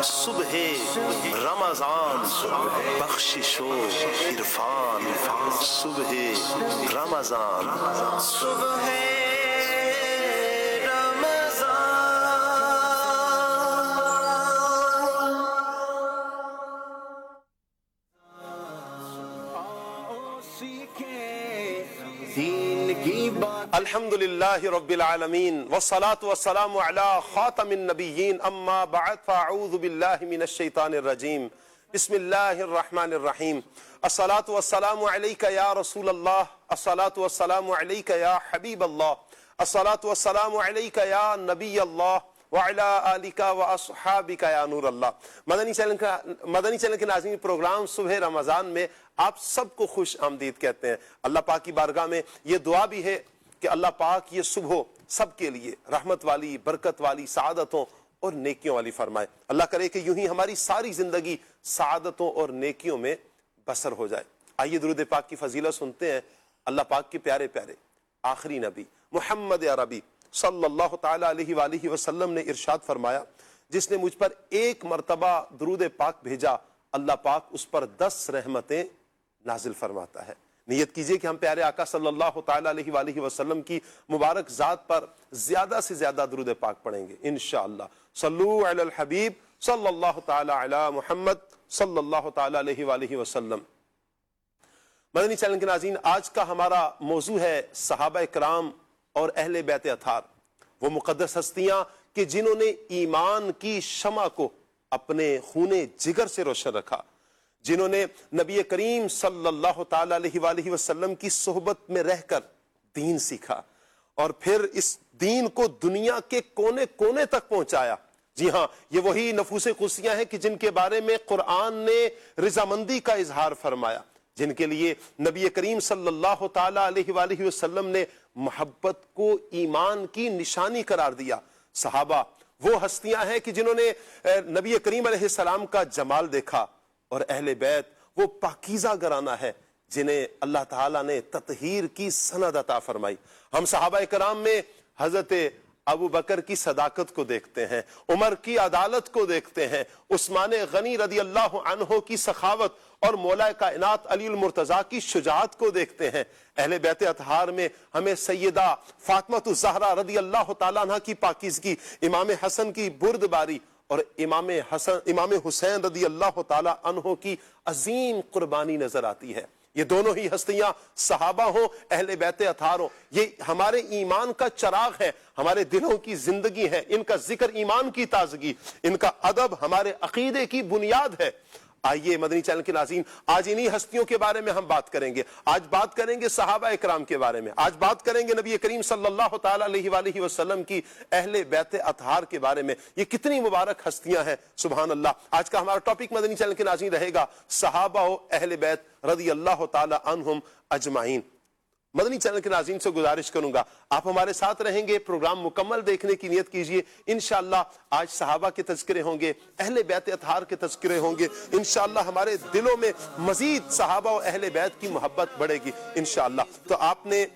صبح رمضان بخشش و عرفان، صبح رمضان، صبح الحمدللہ رب العالمین والصلاة والسلام علی خاتم النبیین اما بعد فاعوذ باللہ من الشیطان الرجیم بسم اللہ الرحمن الرحیم الصلاة والسلام علیک یا رسول اللہ، الصلاة والسلام علیک یا حبیب اللہ، الصلاة والسلام علیک یا نبی اللہ وعلی آلک واصحابک یا نور اللہ۔ مدنی چینل کے ناظرین، پروگرام صبح رمضان میں آپ سب کو خوش آمدید کہتے ہیں۔ اللہ پاک کی بارگاہ میں یہ دعا بھی ہے کہ اللہ پاک یہ صبح سب کے لیے رحمت والی، برکت والی، سعادتوں اور نیکیوں والی فرمائے۔ اللہ کرے کہ یوں ہی ہماری ساری زندگی سعادتوں اور نیکیوں میں بسر ہو جائے۔ آئیے درود پاک کی فضیلت سنتے ہیں۔ اللہ پاک کے پیارے پیارے آخری نبی محمد عربی صلی اللہ تعالیٰ علیہ وآلہ وسلم نے ارشاد فرمایا، جس نے مجھ پر ایک مرتبہ درود پاک بھیجا، اللہ پاک اس پر 10 رحمتیں نازل فرماتا ہے۔ نیت کیجئے کہ ہم پیارے آقا صلی اللہ تعالیٰ علیہ وآلہ وسلم کی مبارک ذات پر زیادہ سے زیادہ درود پاک پڑھیں گے انشاءاللہ۔ صلو علی الحبیب صلی اللہ تعالیٰ علی محمد صلی اللہ تعالیٰ علیہ وآلہ وسلم۔ مدنی چینل کے ناظرین، آج کا ہمارا موضوع ہے صحابہ کرام اور اہل بیت اطہار، وہ مقدس ہستیاں کہ جنہوں نے ایمان کی شمع کو اپنے خون جگر سے روشن رکھا، جنہوں نے نبی کریم صلی اللہ تعالیٰ علیہ وآلہ وسلم کی صحبت میں رہ کر دین سیکھا اور پھر اس دین کو دنیا کے کونے کونے تک پہنچایا۔ جی ہاں، یہ وہی نفوس قدسیاں ہیں کہ جن کے بارے میں قرآن نے رضامندی کا اظہار فرمایا، جن کے لیے نبی کریم صلی اللہ تعالیٰ علیہ وآلہ وسلم نے محبت کو ایمان کی نشانی قرار دیا۔ صحابہ وہ ہستیاں ہیں کہ جنہوں نے نبی کریم علیہ السلام کا جمال دیکھا، اور اہل بیت وہ پاکیزہ گھرانہ ہے جنہیں اللہ تعالیٰ نے تطہیر کی سند عطا فرمائی۔ ہم صحابہ کرام میں حضرت ابو بکر کی صداقت کو دیکھتے ہیں، عمر کی عدالت کو دیکھتے ہیں، عثمان غنی رضی اللہ عنہ کی سخاوت اور مولا کائنات علی المرتضیٰ کی شجاعت کو دیکھتے ہیں۔ اہل بیت اطہار میں ہمیں سیدہ فاطمہ الزہرا رضی اللہ تعالیٰ عنہ کی پاکیزگی، امام حسن کی بردباری اور امام حسین رضی اللہ تعالیٰ عنہ کی عظیم قربانی نظر آتی ہے۔ یہ دونوں ہی ہستیاں صحابہ ہوں، اہل بیت اطہار ہوں، یہ ہمارے ایمان کا چراغ ہے، ہمارے دلوں کی زندگی ہے، ان کا ذکر ایمان کی تازگی، ان کا ادب ہمارے عقیدے کی بنیاد ہے۔ آئیے مدنی چینل کے ناظرین، آج انہی ہستیوں کے بارے میں ہم بات کریں گے۔ آج بات کریں گے صحابہ اکرام کے بارے میں، آج بات کریں گے نبی کریم صلی اللہ تعالیٰ علیہ وآلہ وسلم کی اہل بیت اطہار کے بارے میں۔ یہ کتنی مبارک ہستیاں ہیں، سبحان اللہ۔ آج کا ہمارا ٹاپک مدنی چینل کے ناظرین رہے گا صحابہ و اہل بیت رضی اللہ تعالیٰ عنہم اجمعین۔ مدنی چینل کے ناظرین سے گزارش کروں گا آپ ہمارے ساتھ رہیں گے، پروگرام مکمل دیکھنے کی نیت کیجئے۔ انشاءاللہ آج صحابہ کے تذکرے ہوں گے، اہل بیت اطہار کے تذکرے ہوں گے، انشاءاللہ ہمارے دلوں میں مزید صحابہ و اہل بیت کی محبت بڑھے گی انشاءاللہ۔ تو آپ نے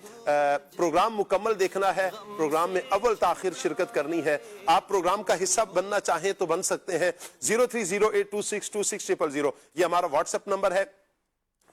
پروگرام مکمل دیکھنا ہے، پروگرام میں اول تاخیر شرکت کرنی ہے۔ آپ پروگرام کا حصہ بننا چاہیں تو بن سکتے ہیں۔ 0308262600 یہ ہمارا واٹس ایپ نمبر ہے۔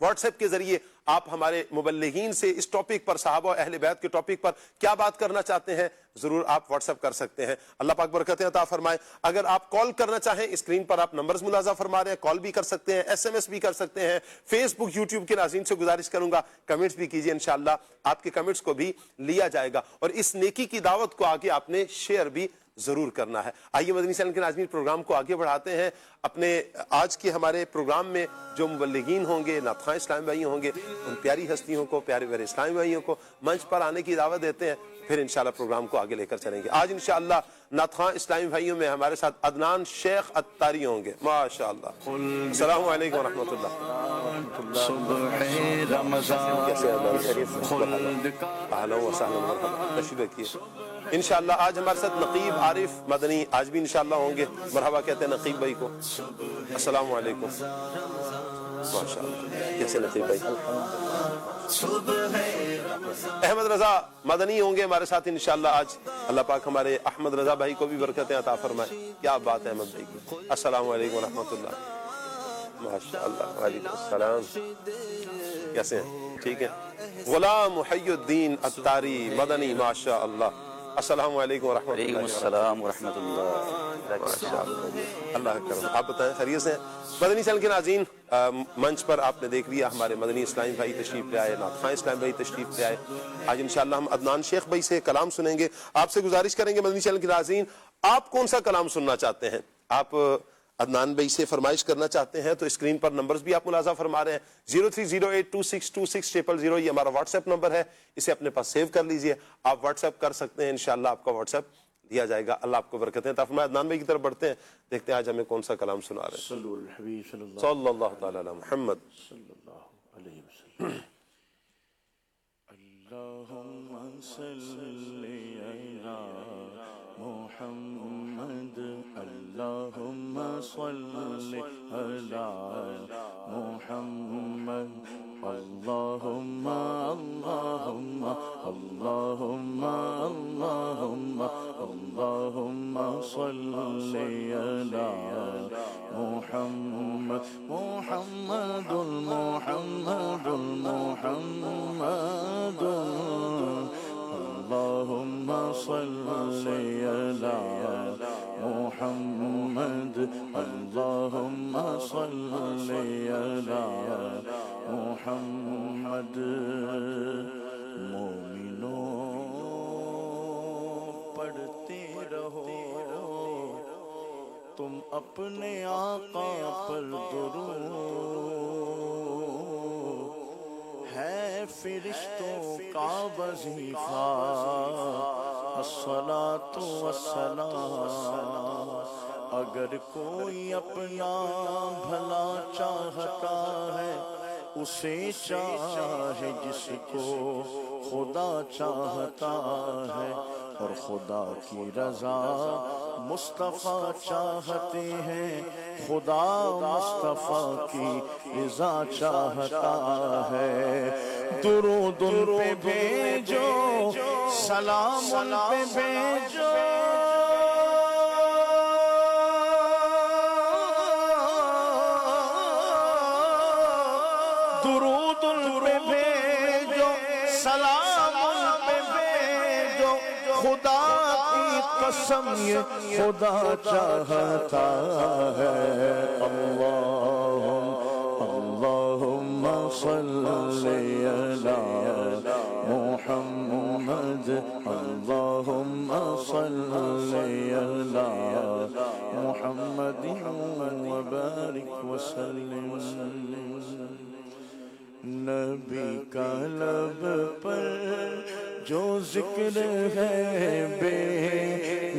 واٹس ایپ کے ذریعے آپ ہمارے مبلغین سے اس ٹاپک پر، صحابہ و اہل بیت کے ٹاپک پر کیا بات کرنا چاہتے ہیں، ضرور آپ واٹس ایپ کر سکتے ہیں۔ اللہ پاک برکتیں عطا فرمائے۔ اگر آپ کال کرنا چاہیں، اسکرین پر آپ نمبرز ملاحظہ فرما رہے ہیں، کال بھی کر سکتے ہیں، ایس ایم ایس بھی کر سکتے ہیں۔ فیس بک، یوٹیوب کے ناظرین سے گزارش کروں گا کمنٹس بھی کیجیے، انشاءاللہ آپ کے کمنٹس کو بھی لیا جائے گا، اور اس نیکی کی دعوت کو آگے آپ نے شیئر بھی ضرور کرنا ہے۔ آئیے مدنی چینل کے ناظرین پروگرام کو آگے بڑھاتے ہیں۔ اپنے آج کے ہمارے پروگرام میں جو مبلغین ہوں گے، نعت اسلامی بھائی ہوں گے، ان پیاری ہستیوں کو، پیارے پیارے اسلامی بھائیوں کو منچ پر آنے کی دعوت دیتے ہیں، پھر انشاءاللہ پروگرام کو آگے لے کر چلیں گے۔ آج انشاءاللہ نعت اسلامی بھائیوں میں ہمارے ساتھ عدنان شیخ اتاری ہوں گے، ماشاءاللہ۔ السلام علیکم ورحمۃ اللہ۔ صبح رمضان اہلا و سہلا مرحبا، تشریف رکھیے۔ انشاءاللہ آج ہمارے ساتھ نقیب عارف مدنی آج بھی انشاءاللہ ہوں گے، مرحبا کہتے ہیں نقیب بھائی کو۔ السلام علیکم، ماشاءاللہ، کیسے نقیب بھائی؟ احمد رضا مدنی ہوں گے ہمارے ساتھ انشاءاللہ آج. اللہ پاک ہمارے احمد رضا بھائی کو بھی برکتیں عطا فرمائے. کیا بات ہے احمد بھائی کی. السلام علیکم ورحمۃ اللہ. ماشاءاللہ. وعلیکم السلام. کیسے ہیں؟ ٹھیک ہے. غلام محی الدین اتاری مدنی ماشاءاللہ. السلام علیکم ورحمۃ اللہ. وعلیکم السلام ورحمۃ اللہ. اللہ کرم. آپ بتائیں خیریت سے ہیں؟ مدنی چینل کے ناظرین، منچ پر آپ نے دیکھ لیا ہمارے مدنی اسلامی بھائی تشریف لے آئے، نعت خواں اسلام بھائی تشریف لے آئے. آج انشاءاللہ ہم عدنان شیخ بھائی سے کلام سنیں گے. آپ سے گزارش کریں گے مدنی چینل کے ناظرین، آپ کون سا کلام سننا چاہتے ہیں؟ آپ عدنان بھائی سے فرمائش کرنا چاہتے ہیں تو اسکرین پر نمبرز بھی آپ ملاحظہ فرما رہے ہیں. 0308262600 یہ ہمارا واٹس ایپ نمبر ہے، اسے اپنے پاس سیو کر لیجئے. آپ واٹس ایپ کر سکتے ہیں، انشاءاللہ آپ کا واٹس ایپ دیا جائے گا. اللہ آپ کو برکتیں عطا فرمائے. عدنان بھائی کی طرف بڑھتے ہیں، دیکھتے ہیں آج ہمیں کون سا کلام سنا رہے ہیں. صلی اللہ تعالی علی محمد. اللہم صلی علی محمد. اللہم صلی علی محمد. اللہم اللہم اللہم اللہم اللہم صلی علی محمد. محمد محمد محمد. اللہم صلی علی محمد. اللہم صلی علی محمد. مومنوں پڑھتے رہو تم اپنے آقا پر درود، ہے فرشتوں کا وظیفہ الصلاۃ والسلام. اگر کوئی اپنا بھلا چاہتا ہے اسے چاہے جس کو خدا چاہتا ہے، اور خدا کی رضا مصطفیٰ چاہتے ہیں، خدا مصطفیٰ کی رضا چاہتا ہے. درود ان پہ بھیجو، سلام ان پہ بھیجو، درود ان پہ بھیجو، سلام ان پہ بھیجو. خدا کی قسم یہ خدا چاہتا ہے. اللہم صلی علی محمد. اللہم صلی علی محمد وبارک وسلم. نبی کا لب پر جو ذکر ہے بے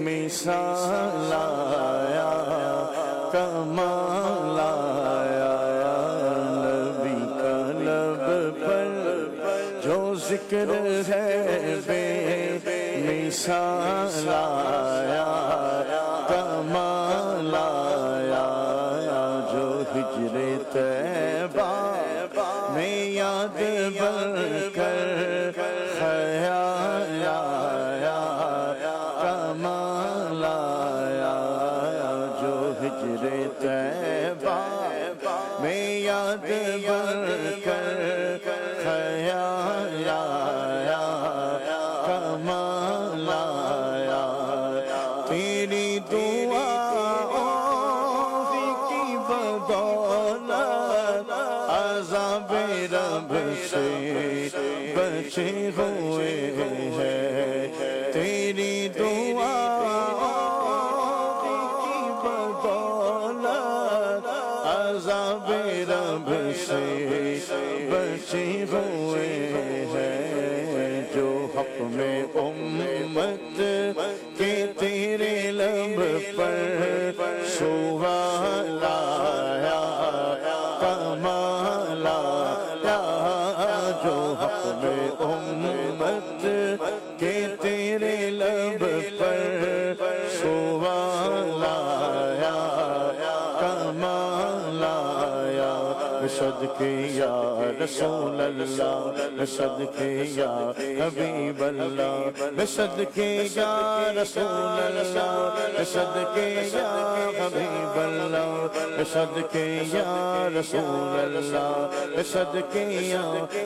مثال آیا، کمال آیا. نبی کا لب پر جو ذکر ہے بے مثال آیا، کمال آیا. جو ہجر طیبہ میں یاد بر کر خیال آیا، کمال آیا. جو ہجر طیبہ میں یاد بر کر خیال آیا، کمال آیا. تیری دعاؤں کی بدولت عذاب رب سے بچے ہوئے ہیں. تیری دعاؤں کی بدولت عذاب رب سے بچے ہوئے ہیں. جو حق میں امت کے تیرے لب پر سوال آیا، کمال آیا. جو حق میں امت کے تیرے لب پر سوال آیا، کمال آیا. صدقے یا رسول اللہ صدقے یا حبیب اللہ صدقے یا رسول اللہ صدقے یا حبیب اللہ صدقے یا رسول اللہ صدقے یا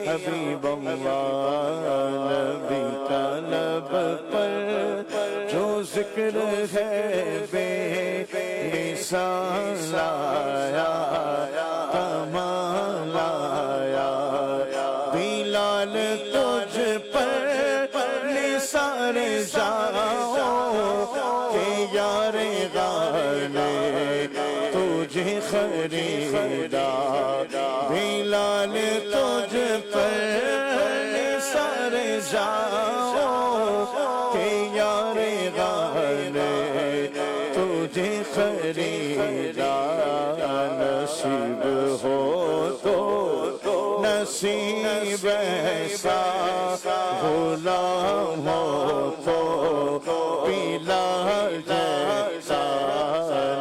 حبیب اللہ نبی کا لب پر جو ذکر ہے بے مثال آیا کمال آیا بلال تجھ پر نثار جاؤ کہ یار غالے تجھے خریدا بلال تجھ پر نثار جاؤ کہ یار غالے تجھے خریدا نصیب ہو تو نصیب ایسا غلام ہو تو بلال جیسا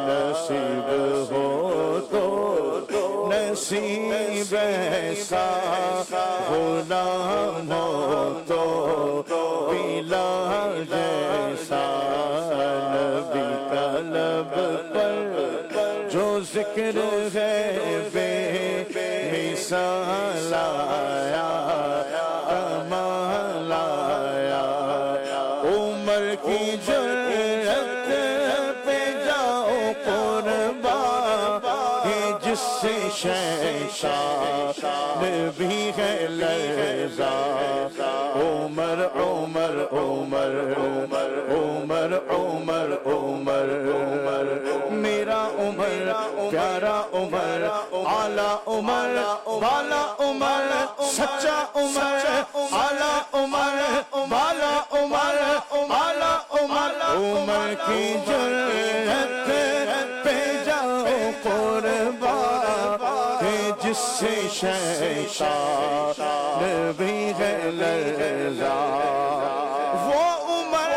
نصیب ہو تو نصیب ایسا غلام ہو تو بلال جیسا نبی کا لب پر جو ذکر ہے بے مثال آیا کمال آیا عمر کی جرأت پہ جاؤ قربان جس سے شیطان بھی ہے لرزا عمر عمر عمر عمر عمر عمر عمر میرا عمر پیارا عمر اعلیٰ عمر بالا عمر سچا عمر اعلیٰ عمر بالا عمر اعلیٰ عمر عمر کی جرأت پہ جاؤ قربان جس سے شیطان بھی ہے لرزا وہ عمر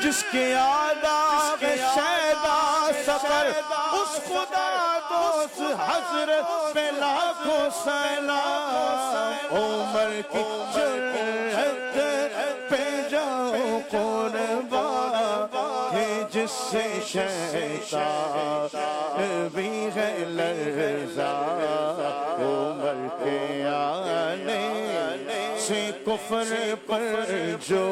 جس کے آداب شیدا سفر اس خدا دوست حضرت پہ لاکھوں سلام عمر کی جرأت پہ جاؤ قربان جس سے شیطان بھی ہے لرزا عمر کے آنے سے کفر پر جو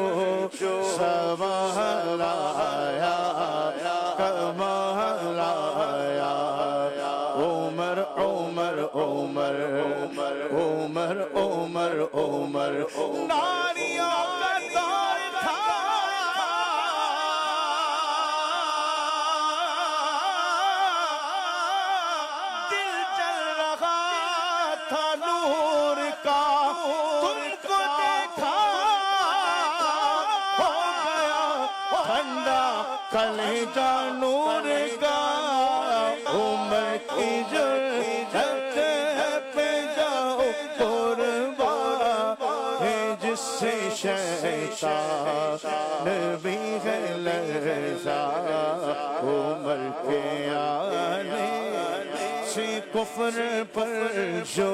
سوال آیا کمال آیا عمر عمر عمر عمر عمر عمر ناریوں کا دور تھا دل جل رہا تھا نور کا تم کو دیکھا ہو گیا ٹھنڈا کلیجہ نور کا عمر کی جرأت پہ جاؤ قربان جس سے شیطان بھی ہے لرزا عمر کے آنے سے کفر پر جو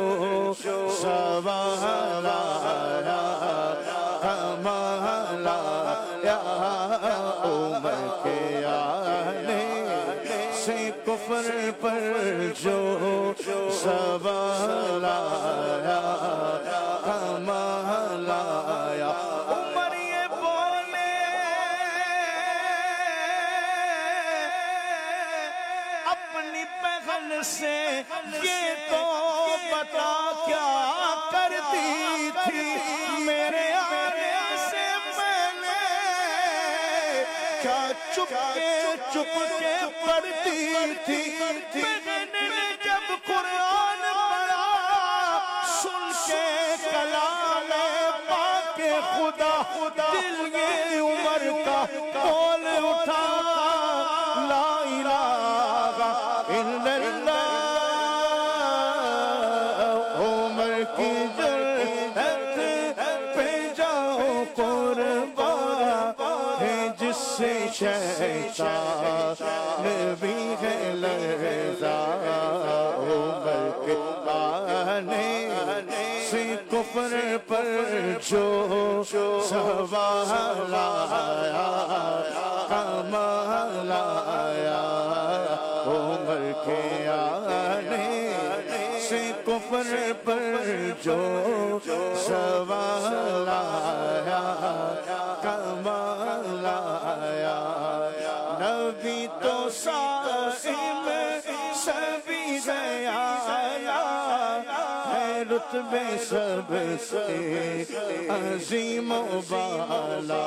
سوال آیا کمال آیا عمر کے آنے سے کفر پر جو سوال آیا کمال آیا عمر یہ بولے اپنی پہن سے یہ تو بتا کیا کرتی تھی میرے آنے سے پہلے کیا چپ کے پڑھتی تھی بہن نے جب قرآن پڑھا سن کے کلام پاک خدا دل یہ عمر کا بول اٹھا لا الہ الا اللہ عمر کی جرأت پہ جاؤ قربان جس سے شیطان بھی ہے لرزا، عمر کے آنے سے کفر پر جو سوال آیا، کمال آیا، عمر کے آنے سے کفر پر جو سوال آیا، کمال آیا، نبی تو صائم سبھی گیا ہے، رتبے سب سے عظیم و بالا،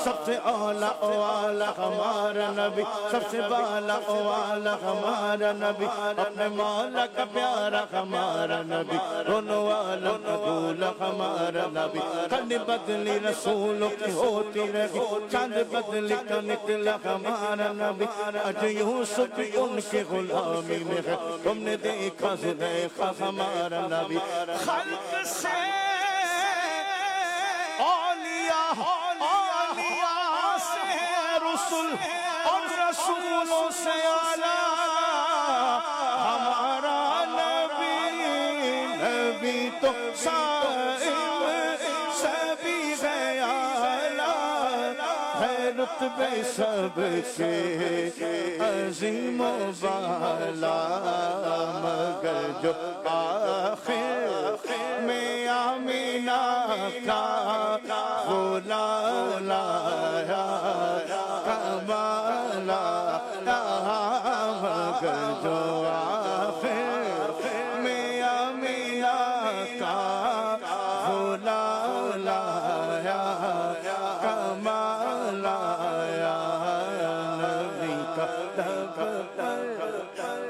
سب سے اعلیٰ والا ہمارا نبی، سب سے بالا والا ہمارا نبی، اپنے مولا کا پیارا ہمارا نبی، رونے والا مقبول ہمارا نبی، کل بدلی رسولوں کی ہوتی رہی، چاند بدلی کا نکلا ہمارا نبی، آج یوسف ان کے غلامی میں ہے، تم نے دیکھا زلیخا ہمارا نبی، خلق سے اولیاء سے رسول اور رسولوں سے اعلیٰ ہمارا نبی، نبی تو صائم سبھی گیا ہے، رتبے سب سے عظیم و بالا، مگر جو آخر میں آمینہ کا غلام لایا، کمال آیا، مگر جو آخر میں آمینہ کا غلام لایا، کمال آیا، نبی کا لب پر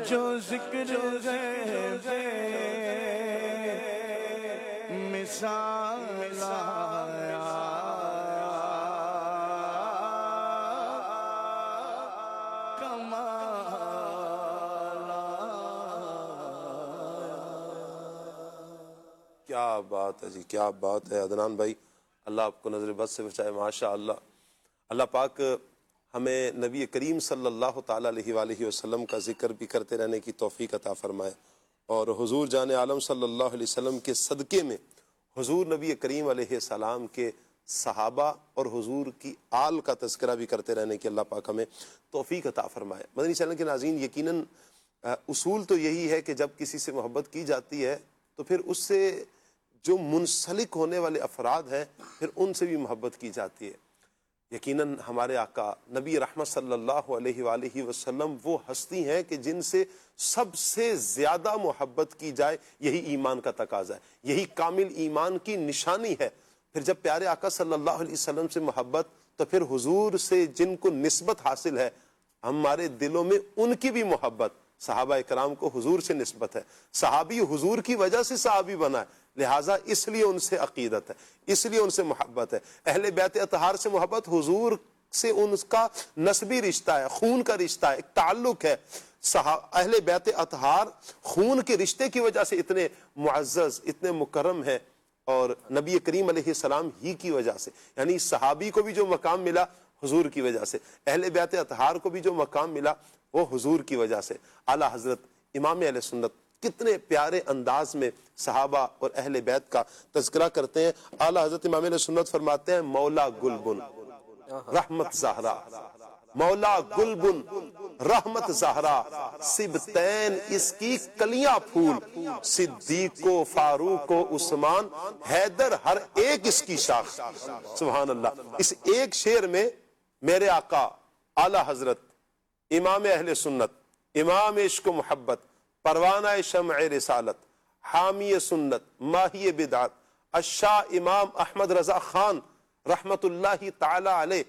جو ذکر ہے مثال آیا، کمال آیا۔ کیا بات ہے جی، کیا بات ہے عدنان بھائی، اللہ آپ کو نظر بد سے بچائے، ماشاء اللہ۔ اللہ پاک ہمیں نبی کریم صلی اللہ تعالیٰ علیہ وآلہ وسلم کا ذکر بھی کرتے رہنے کی توفیق عطا فرمائے، اور حضور جان عالم صلی اللہ علیہ وسلم کے صدقے میں حضور نبی کریم علیہ السلام کے صحابہ اور حضور کی آل کا تذکرہ بھی کرتے رہنے کی اللہ پاک ہمیں توفیق عطا فرمائے۔ مدنی چینل کے ناظرین، یقیناً اصول تو یہی ہے کہ جب کسی سے محبت کی جاتی ہے تو پھر اس سے جو منسلک ہونے والے افراد ہیں پھر ان سے بھی محبت کی جاتی ہے۔ یقیناً ہمارے آقا نبی رحمت صلی اللہ علیہ وآلہ وسلم وہ ہستی ہیں کہ جن سے سب سے زیادہ محبت کی جائے، یہی ایمان کا تقاضا ہے، یہی کامل ایمان کی نشانی ہے۔ پھر جب پیارے آقا صلی اللہ علیہ وسلم سے محبت، تو پھر حضور سے جن کو نسبت حاصل ہے ہمارے دلوں میں ان کی بھی محبت۔ صحابہ اکرام کو حضور سے نسبت ہے، صحابی حضور کی وجہ سے صحابی بنا ہے، لہٰذا اس لیے ان سے عقیدت ہے، اس لیے ان سے محبت ہے۔ اہل بیت اطہار سے محبت، حضور سے ان کا نسبی رشتہ ہے، خون کا رشتہ ہے، ایک تعلق ہے۔ اہل بیت اطہار خون کے رشتے کی وجہ سے اتنے معزز، اتنے مکرم ہیں، اور نبی کریم علیہ السلام ہی کی وجہ سے، یعنی صحابی کو بھی جو مقام ملا حضور کی وجہ سے، اہل بیت اطہار کو بھی جو مقام ملا وہ حضور کی وجہ سے۔ اعلیٰ حضرت امام اہل سنت کتنے پیارے انداز میں صحابہ اور اہل بیت کا تذکرہ کرتے ہیں۔ اعلیٰ حضرت امام اہل سنت فرماتے ہیں، مولا گلبن رحمت زہرا، مولا گلبن رحمت زہرا، سبتین اس کی کلیاں پھول، صدیق و فاروق و عثمان، حیدر ہر ایک اس کی شاخ۔ سبحان اللہ۔ اس ایک شعر میں میرے آقا اعلیٰ حضرت امام اہل سنت، امام عشق و محبت، پروانہ شمع رسالت، حامی سنت، ماہی بدعت، الشاہ امام احمد رضا خان رحمت اللہ تعالی علیہ،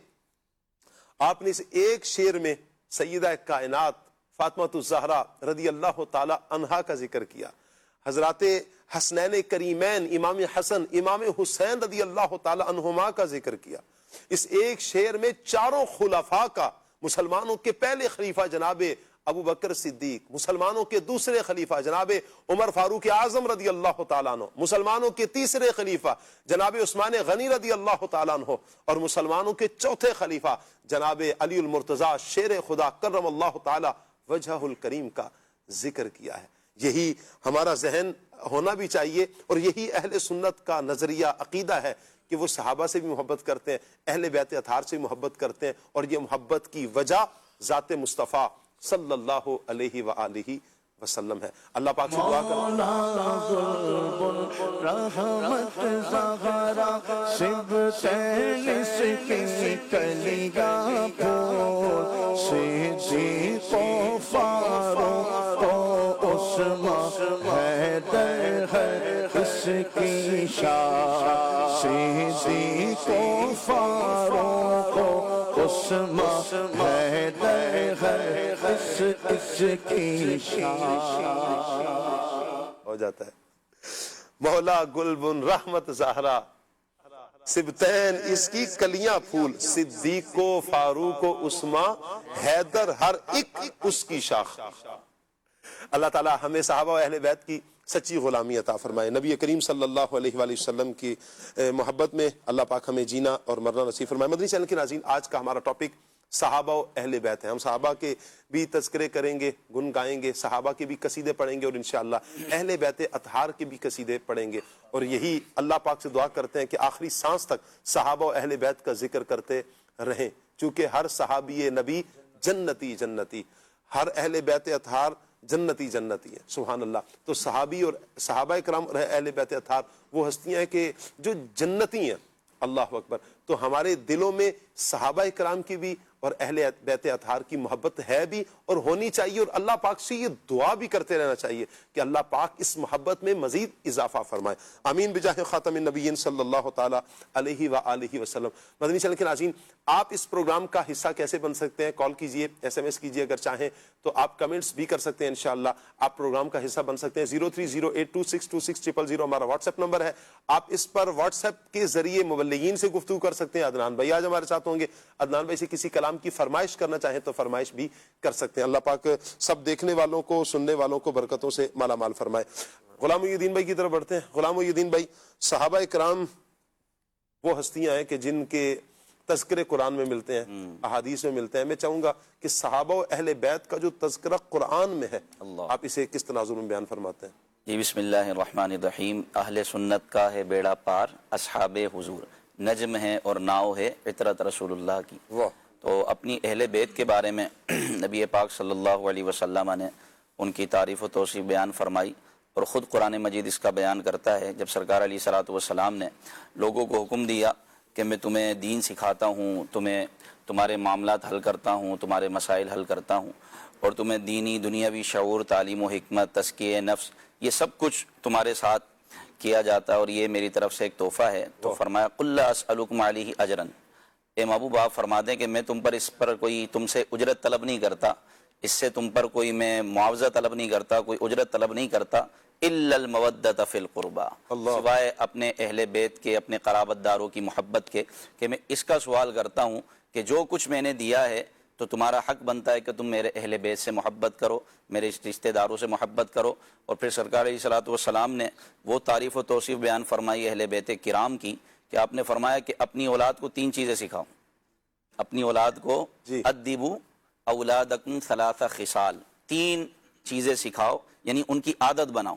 آپ نے اس ایک شعر میں سیدہ کائنات فاطمہ الزہرا رضی اللہ تعالی عنہا کا ذکر کیا، حضرات حسنین کریمین امام حسن امام حسین رضی اللہ تعالی عنہما کا ذکر کیا۔ اس ایک شعر میں چاروں خلفاء کا، مسلمانوں کے پہلے خلیفہ جناب ابو بکر صدیق، مسلمانوں کے دوسرے خلیفہ جناب عمر فاروق اعظم رضی اللہ تعالیٰ عنہ، مسلمانوں کے تیسرے خلیفہ جناب عثمان غنی رضی اللہ تعالیٰ عنہ، اور مسلمانوں کے چوتھے خلیفہ جناب علی المرتضیٰ شیر خدا کرم اللہ تعالی وجہہ الکریم کا ذکر کیا ہے۔ یہی ہمارا ذہن ہونا بھی چاہیے، اور یہی اہل سنت کا نظریہ عقیدہ ہے کہ وہ صحابہ سے بھی محبت کرتے ہیں، اہل بیت اطہار سے بھی محبت کرتے ہیں، اور یہ محبت کی وجہ ذات مصطفیٰ صلی اللہ علیہ وآلہ وسلم ہے۔ اللہ پاک سے دعا کریں رحمت زہرا سبتین کی کلیاں پھول، صدیق و فاروق و عثمان حیدر ہے اس کی شان، صدیق و فاروق و عثمان حیدر ہے اس کی شان۔ ہو جاتا ہے۔ مولا گلبن رحمت زہرا سبتین اس کی کلیاں پھول، صدیق و فاروق و عثمان حیدر ہر ایک اس کی شاخ۔ اللہ تعالی ہمیں صحابہ و اہل بیت کی سچی غلامی عطا فرمائے، نبی کریم صلی اللہ علیہ وآلہ وسلم کی محبت میں اللہ پاک ہمیں جینا اور مرنا نصیب فرمائے۔ مدنی چینل کے ناظرین، آج کا ہمارا ٹاپک صحابہ و اہل بیت ہے۔ ہم صحابہ کے بھی تذکرے کریں گے، گن گائیں گے، صحابہ کے بھی قصیدے پڑھیں گے، اور انشاءاللہ اہل بیت اطہار کے بھی قصیدے پڑھیں گے، اور یہی اللہ پاک سے دعا کرتے ہیں کہ آخری سانس تک صحابہ و اہل بیت کا ذکر کرتے رہیں، چونکہ ہر صحابی نبی جنتی جنتی، ہر اہل بیت اطہار جنتی جنتی ہے، سبحان اللہ۔ تو صحابی اور صحابہ کرام اور اہل بیت اطہار وہ ہستیاں ہیں کہ جو جنتی ہیں، اللہ اکبر۔ تو ہمارے دلوں میں صحابہ کرام کی بھی اور اہل بیت اطہار کی محبت ہے بھی اور ہونی چاہیے، اور اللہ پاک سے یہ دعا بھی کرتے رہنا چاہیے کہ اللہ پاک اس محبت میں مزید اضافہ فرمائے، آمین بجاہ خاتم النبیین صلی اللہ تعالی علیہ وآلہ وسلم۔ مدنی چینل کے ناظرین، آپ اس پروگرام کا حصہ کیسے بن سکتے ہیں؟ کال کیجئے، ایس ایم ایس کیجئے، اگر چاہیں تو آپ کمنٹس بھی کر سکتے ہیں، انشاءاللہ آپ پروگرام کا حصہ بن سکتے ہیں۔ 0308262600 ہمارا واٹس ایپ نمبر ہے، آپ اس پر واٹس ایپ کے ذریعے مبلغین سے گفتگو کر سکتے ہیں۔ عدنان بھائی آج ہمارے ساتھ ہوں گے، عدنان بھائی سے کسی کلام کی فرمائش کرنا چاہیں تو فرمائش بھی کر سکتے ہیں۔ اللہ پاک سب دیکھنے والوں کو، سننے والوں کو برکتوں سے مالا مال فرمائے۔ غلام محی الدین بھائی کی طرف بڑھتے ہیں۔ غلام محی الدین بھائی، صحابہ کرام وہ ہستیاں ہیں کہ جن کے تذکرے قرآن میں ملتے ہیں، احادیث میں ملتے ہیں۔ میں چاہوں گا کہ صحابہ و اہل بیت کا جو تذکرہ قرآن میں ہے، آپ اسے کس تناظر میں بیان فرماتے ہیں؟ جی، بسم اللہ الرحمن الرحیم۔ اہل سنت کا ہے بیڑا پار، اصحاب حضور نجم ہے اور ناؤ ہے عطرت رسول اللہ کی۔ تو اپنی اہل بیت کے بارے میں نبی پاک صلی اللہ علیہ وسلم نے ان کی تعریف و توصیف بیان فرمائی، اور خود قرآن مجید اس کا بیان کرتا ہے۔ جب سرکار علیہ الصلوۃ والسلام نے لوگوں کو حکم دیا کہ میں تمہیں دین سکھاتا ہوں، تمہارے معاملات حل کرتا ہوں، تمہارے مسائل حل کرتا ہوں، اور تمہیں دینی دنیاوی شعور، تعلیم و حکمت، تزکیہ نفس، یہ سب کچھ تمہارے ساتھ کیا جاتا ہے، اور یہ میری طرف سے ایک تحفہ ہے۔ تو فرمایا قل لا اسألکم علیہ اجرا، اے محبوب آپ فرما دیں کہ میں اس پر کوئی تم سے اجرت طلب نہیں کرتا، اس سے تم پر کوئی میں معاوضہ طلب نہیں کرتا، کوئی اجرت طلب نہیں کرتا، الا المودۃ فی القربى، سوائے اپنے اہل بیت کے، اپنے قرابت داروں کی محبت کے، کہ میں اس کا سوال کرتا ہوں کہ جو کچھ میں نے دیا ہے تو تمہارا حق بنتا ہے کہ تم میرے اہل بیت سے محبت کرو، میرے رشتہ داروں سے محبت کرو۔ اور پھر سرکار علیہ الصلوۃ والسلام نے وہ تعریف و توصیف بیان فرمائی اہل بیت کرام کی کہ آپ نے فرمایا کہ اپنی اولاد کو 3 چیزیں سکھاؤ، اپنی اولاد کو ادبوا اولادکم 3 خصال، 3 چیزیں سکھاؤ، یعنی ان کی عادت بناؤ۔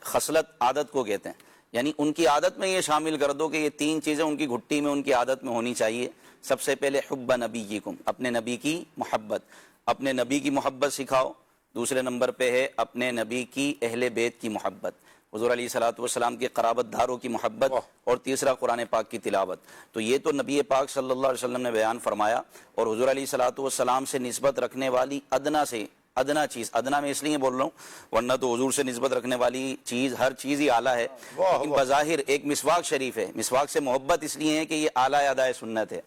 خصلت عادت کو کہتے ہیں، یعنی ان کی عادت میں یہ شامل کر دو کہ یہ 3 چیزیں ان کی گھٹی میں، ان کی عادت میں ہونی چاہیے۔ سب سے پہلے حب نبیکم، اپنے نبی کی محبت، اپنے نبی کی محبت سکھاؤ۔ دوسرے نمبر پہ ہے اپنے نبی کی اہل بیت کی محبت، حضور علیہ الصلوۃ والسلام کے قرابت داروں کی محبت، اور تیسرا قرآن پاک کی تلاوت۔ تو یہ تو نبی پاک صلی اللہ علیہ وسلم نے بیان فرمایا، اور حضور علیہ الصلوۃ والسلام سے نسبت رکھنے والی ادنا سے ادنا چیز، ادنا میں اس لیے بول رہا ہوں ورنہ تو حضور سے نسبت رکھنے والی چیز ہر چیز ہی اعلیٰ ہے، لیکن بظاہر ایک مسواک شریف ہے۔ مسواک سے محبت اس لیے ہے کہ یہ اعلیٰ ادائے سنت ہے۔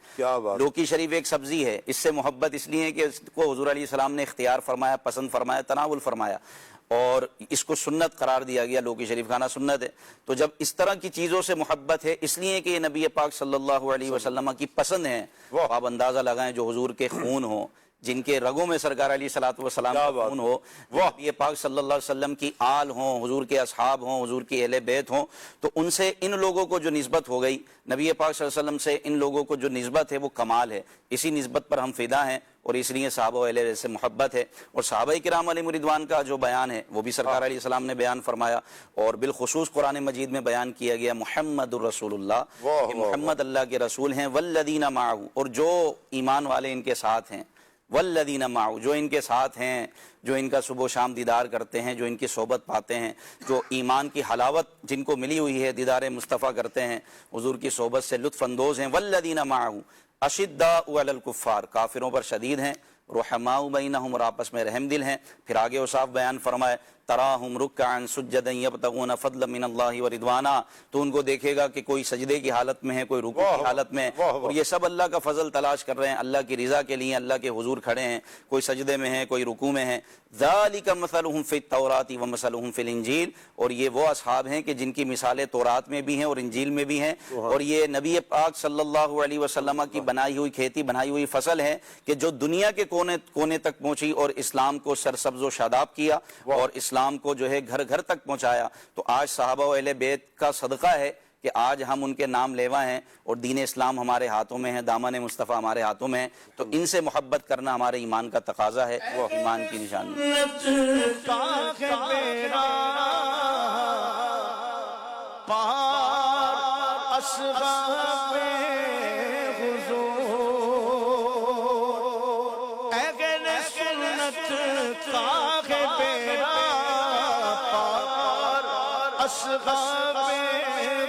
لوکی شریف ایک سبزی ہے، اس سے محبت اس لیے ہے کہ اس کو حضور علیہ السلام نے اختیار فرمایا، پسند فرمایا، تناول فرمایا، اور اس کو سنت قرار دیا گیا۔ لوکی شریف کھانا سنت ہے۔ تو جب اس طرح کی چیزوں سے محبت ہے، اس لیے کہ یہ نبی پاک صلی اللہ علیہ وسلم کی پسند ہے، آپ اندازہ لگائیں جو حضور کے خون ہوں، جن کے رگوں میں سرکار علیہ الصلوۃ والسلام کا خون ہو، نبی پاک صلی اللہ علیہ وسلم کی آل ہوں، حضور کے اصحاب ہوں، حضور کی اہل بیت ہوں، تو ان سے ان لوگوں کو جو نسبت ہو گئی، نبی پاک صلی اللہ علیہ وسلم سے ان لوگوں کو جو نسبت ہے وہ کمال ہے، اسی نسبت پر ہم فدا ہیں، اور اس لیے صحابہ و اہل بیت سے محبت ہے۔ اور صحابہ کرام علیہم رضوان کا جو بیان ہے وہ بھی سرکار علیہ السلام نے بیان فرمایا، اور بالخصوص قرآن مجید میں بیان کیا گیا محمد الرسول اللہ، کہ محمد اللہ کے رسول ہیں، والذین معہ، اور جو ایمان والے ان کے ساتھ ہیں، والذین معہ، جو ان کے ساتھ ہیں، جو ان کا صبح و شام دیدار کرتے ہیں، جو ان کی صحبت پاتے ہیں، جو ایمان کی حلاوت جن کو ملی ہوئی ہے، دیدار مصطفیٰ کرتے ہیں، حضور کی صحبت سے لطف اندوز ہیں، والذین معہ اشداء علی الکفار، کافروں پر شدید ہیں، رحماء بینہم، اور آپس میں رحم دل ہیں۔ پھر آگے وہ صاف بیان فرمائے تراہم رکعا سجدا یبتغون فضلا من اللہ ورضوانا، تو ان کو دیکھے گا کہ کوئی سجدے کی حالت میں ہے، کوئی رکوع کی حالت میں، اور یہ سب اللہ کا فضل تلاش کر رہے ہیں، اللہ کی رضا کے لیے اللہ کے حضور کھڑے ہیں، کوئی سجدے میں ہے، کوئی رکوع میں ہے۔ ذالک مثلہم فی التوراۃ ومثلہم فی الانجیل، اور یہ وہ اصحاب ہیں کہ جن کی مثالیں تورات میں بھی ہیں اور انجیل میں بھی ہیں، اور یہ نبی پاک صلی اللہ علیہ وسلم کی بنائی ہوئی کھیتی، بنائی ہوئی فصل ہے کہ جو دنیا کے کونے تک پہنچی اور اسلام کو سرسبز و شاداب کیا اور اسلام کو جو ہے گھر گھر تک پہنچایا۔ تو آج صحابہ و اہل بیت کا صدقہ ہے کہ آج ہم ان کے نام لیوا ہیں اور دین اسلام ہمارے ہاتھوں میں ہے، دامن مصطفیٰ ہمارے ہاتھوں میں ہے، تو ان سے محبت کرنا ہمارے ایمان کا تقاضا ہے، ایمان کی نشانی۔ اصحاب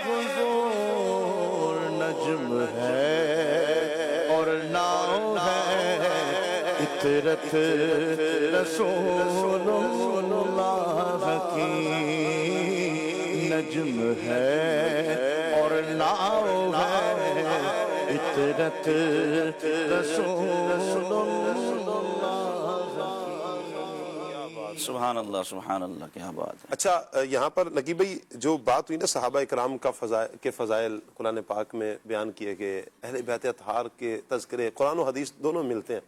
حضور نجم ہے اور ناؤ ہے، عطرت رسول اللہ کی نجم ہے اور ناؤ ہے، عطرت رسول اللہ۔ سبحان اللہ، سبحان اللہ، کیا بات ہے۔ اچھا، یہاں پر نقیب بھائی جو بات ہوئی نا صحابہ اکرام کا کے فضائل قرآن پاک میں بیان کیے گئے، اہل بیت اطہار کے تذکرے قرآن و حدیث دونوں ملتے ہیں۔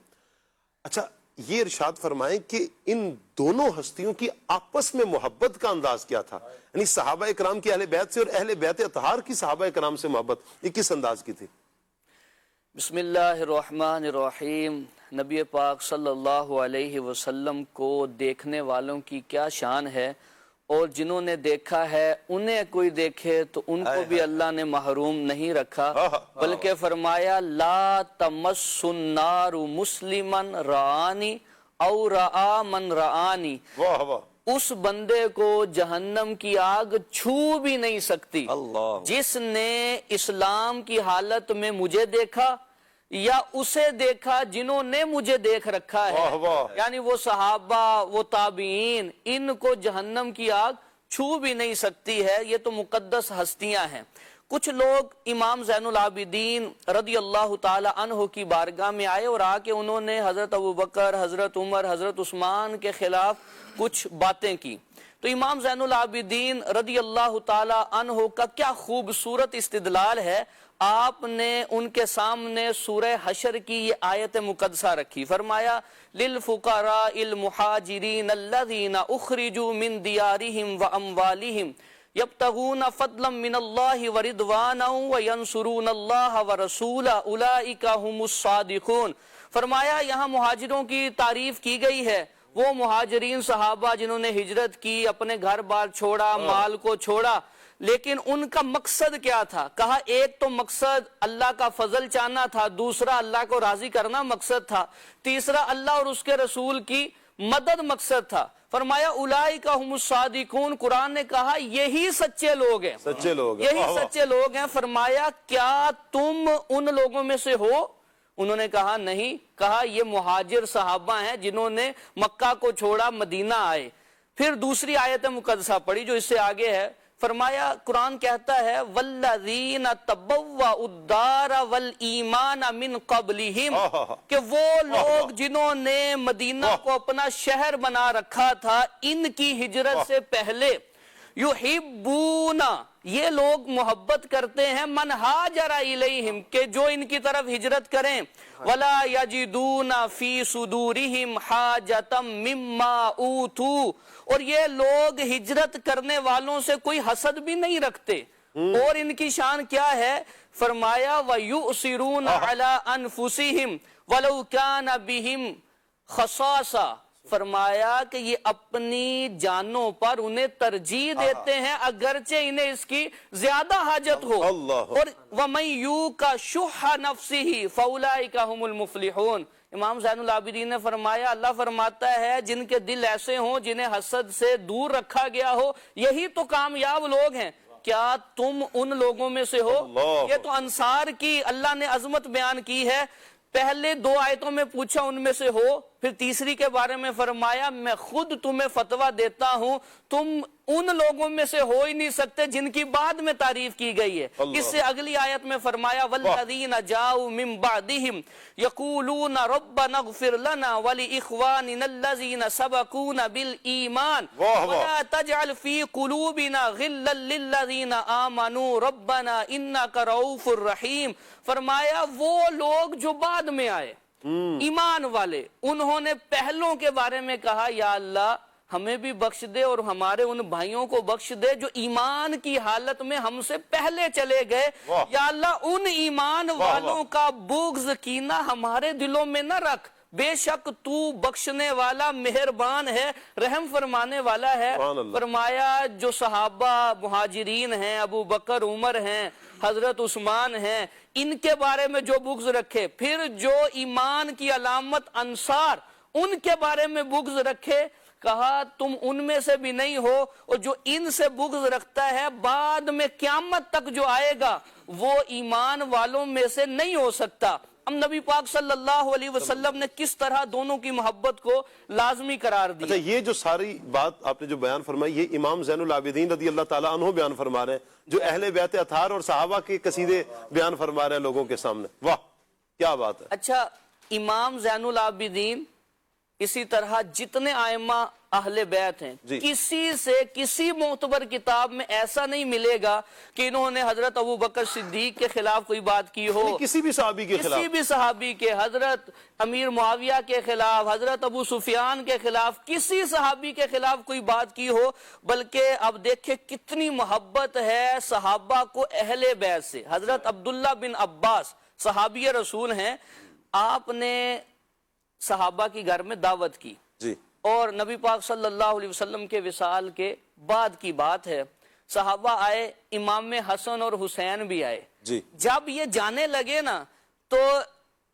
اچھا، یہ ارشاد فرمائیں کہ ان دونوں ہستیوں کی آپس میں محبت کا انداز کیا تھا، یعنی صحابہ اکرام کی اہل بیت سے اور اہل بیت اطہار کی صحابہ اکرام سے محبت، یہ کس انداز کی تھی؟ بسم اللہ الرحمن الرحیم۔ نبی پاک صلی اللہ علیہ وسلم کو دیکھنے والوں کی کیا شان ہے، اور جنہوں نے دیکھا ہے انہیں کوئی دیکھے تو ان کو بھی اللہ نے محروم نہیں رکھا، بلکہ فرمایا لا تمس النار مسلما رآنی او رآ من رآنی، اس بندے کو جہنم کی آگ چھو بھی نہیں سکتی جس نے اسلام کی حالت میں مجھے دیکھا یا اسے دیکھا جنہوں نے مجھے دیکھ رکھا ہے، یعنی وہ صحابہ، وہ تابعین، ان کو جہنم کی آگ چھو بھی نہیں سکتی ہے، یہ تو مقدس ہستیاں ہیں۔ کچھ لوگ امام زین العابدین رضی اللہ تعالی عنہ کی بارگاہ میں آئے اور آ کے انہوں نے حضرت ابوبکر، حضرت عمر، حضرت عثمان کے خلاف کچھ باتیں کی، تو امام زین العابدین رضی اللہ تعالی عنہ کا کیا خوبصورت استدلال ہے، آپ نے ان کے سامنے سورہ حشر کی یہ آیت مقدسہ رکھی، فرمایا للفقراء المہاجرین الذین اخرجوا من دیارہم واموالہم یبتغون فضلا من اللہ ورضوانا وینصرون اللہ ورسولہ اولئک هم الصادقون۔ فرمایا یہاں مہاجروں کی تعریف کی گئی ہے، وہ مہاجرین صحابہ جنہوں نے ہجرت کی، اپنے گھر بار چھوڑا، مال کو چھوڑا، لیکن ان کا مقصد کیا تھا؟ کہا ایک تو مقصد اللہ کا فضل چاہنا تھا، دوسرا اللہ کو راضی کرنا مقصد تھا، تیسرا اللہ اور اس کے رسول کی مدد مقصد تھا۔ فرمایا اولئک هم الصادقون، قرآن نے کہا یہی سچے لوگ ہیں، یہی سچے لوگ ہیں۔ فرمایا کیا تم ان لوگوں میں سے ہو؟ انہوں نے کہا نہیں۔ کہا یہ مہاجر صحابہ ہیں جنہوں نے مکہ کو چھوڑا، مدینہ آئے۔ پھر دوسری آیت مقدسہ پڑھی جو اس سے آگے ہے، فرمایا قرآن کہتا ہے والذین تبوأوا الدار والایمان من قبلہم، کہ وہ لوگ جنہوں نے مدینہ کو اپنا شہر بنا رکھا تھا ان کی ہجرت سے پہلے یحبونا یہ لوگ محبت کرتے ہیں من ہاجر الیہم کہ جو ان کی طرف ہجرت کریں ولا یجدون فی صدورہم حاجتا مما اوتوا اور یہ لوگ ہجرت کرنے والوں سے کوئی حسد بھی نہیں رکھتے اور ان کی شان کیا ہے فرمایا وَيُؤْثِرُونَ عَلَىٰ أَنفُسِهِمْ وَلَوْ كَانَ بِهِمْ خَصَاصَةٌ فرمایا کہ یہ اپنی جانوں پر انہیں ترجیح دیتے ہیں اگرچہ انہیں اس کی زیادہ حاجت ہو اور وَمَن يُوقَ شُحَّ نَفْسِهِ فَأُولَٰئِكَ هُمُ الْمُفْلِحُونَ امام زین العابدین نے فرمایا اللہ فرماتا ہے جن کے دل ایسے ہوں جنہیں حسد سے دور رکھا گیا ہو یہی تو کامیاب لوگ ہیں کیا تم ان لوگوں میں سے ہو یہ تو انصار کی اللہ نے عظمت بیان کی ہے پہلے 2 آیتوں میں پوچھا ان میں سے ہو پھر تیسری کے بارے میں فرمایا میں خود تمہیں فتویٰ دیتا ہوں تم ان لوگوں میں سے ہو ہی نہیں سکتے جن کی بعد میں تعریف کی گئی ہے اس سے اگلی آیت میں فرمایا والذین جاؤوا من بعدہم یقولون ربنا اغفر لنا ولإخواننا الذین سبقونا بالایمان ولا تجعل فی قلوبنا غلا للذین آمنوا ربنا انک رؤوف رحیم فرمایا وہ لوگ جو بعد میں آئے ایمان والے انہوں نے پہلوں کے بارے میں کہا یا اللہ ہمیں بھی بخش دے اور ہمارے ان بھائیوں کو بخش دے جو ایمان کی حالت میں ہم سے پہلے چلے گئے یا اللہ ان ایمان والوں کا بغض کینہ ہمارے دلوں میں نہ رکھ بے شک تو بخشنے والا مہربان ہے رحم فرمانے والا ہے فرمایا جو صحابہ مہاجرین ہیں ابو بکر عمر ہیں حضرت عثمان ہیں ان کے بارے میں جو بغض رکھے پھر جو ایمان کی علامت انصار ان کے بارے میں بغض رکھے کہا تم ان میں سے بھی نہیں ہو اور جو ان سے بغض رکھتا ہے بعد میں قیامت تک جو آئے گا وہ ایمان والوں میں سے نہیں ہو سکتا ہم نبی پاک صلی اللہ علیہ وسلم نے کس طرح دونوں کی محبت کو لازمی قرار دیا اچھا یہ جو ساری بات آپ نے جو بیان فرمائی یہ امام زین العابدین رضی اللہ تعالیٰ عنہ بیان فرما رہے ہیں جو اہل بیت اطہار اور صحابہ کے قصیدے بیان فرما رہے ہیں لوگوں کے سامنے واہ کیا بات ہے اچھا امام زین العابدین اسی طرح جتنے ائمہ اہل بیت ہیں کسی سے کسی معتبر کتاب میں ایسا نہیں ملے گا کہ انہوں نے حضرت ابو بکر صدیق کے خلاف کوئی بات کی ہو کسی بھی صحابی کے خلاف کسی بھی صحابی کے حضرت امیر معاویہ کے خلاف حضرت ابو سفیان کے خلاف کسی صحابی کے خلاف کوئی بات کی ہو بلکہ اب دیکھیں کتنی محبت ہے صحابہ کو اہل بیت سے حضرت عبداللہ بن عباس صحابی رسول ہیں آپ نے صحابہ کی گھر میں دعوت کی اور نبی پاک صلی اللہ علیہ وسلم کے وصال کے بعد کی بات ہے صحابہ آئے امام حسن اور حسین بھی آئے جب یہ جانے لگے نا تو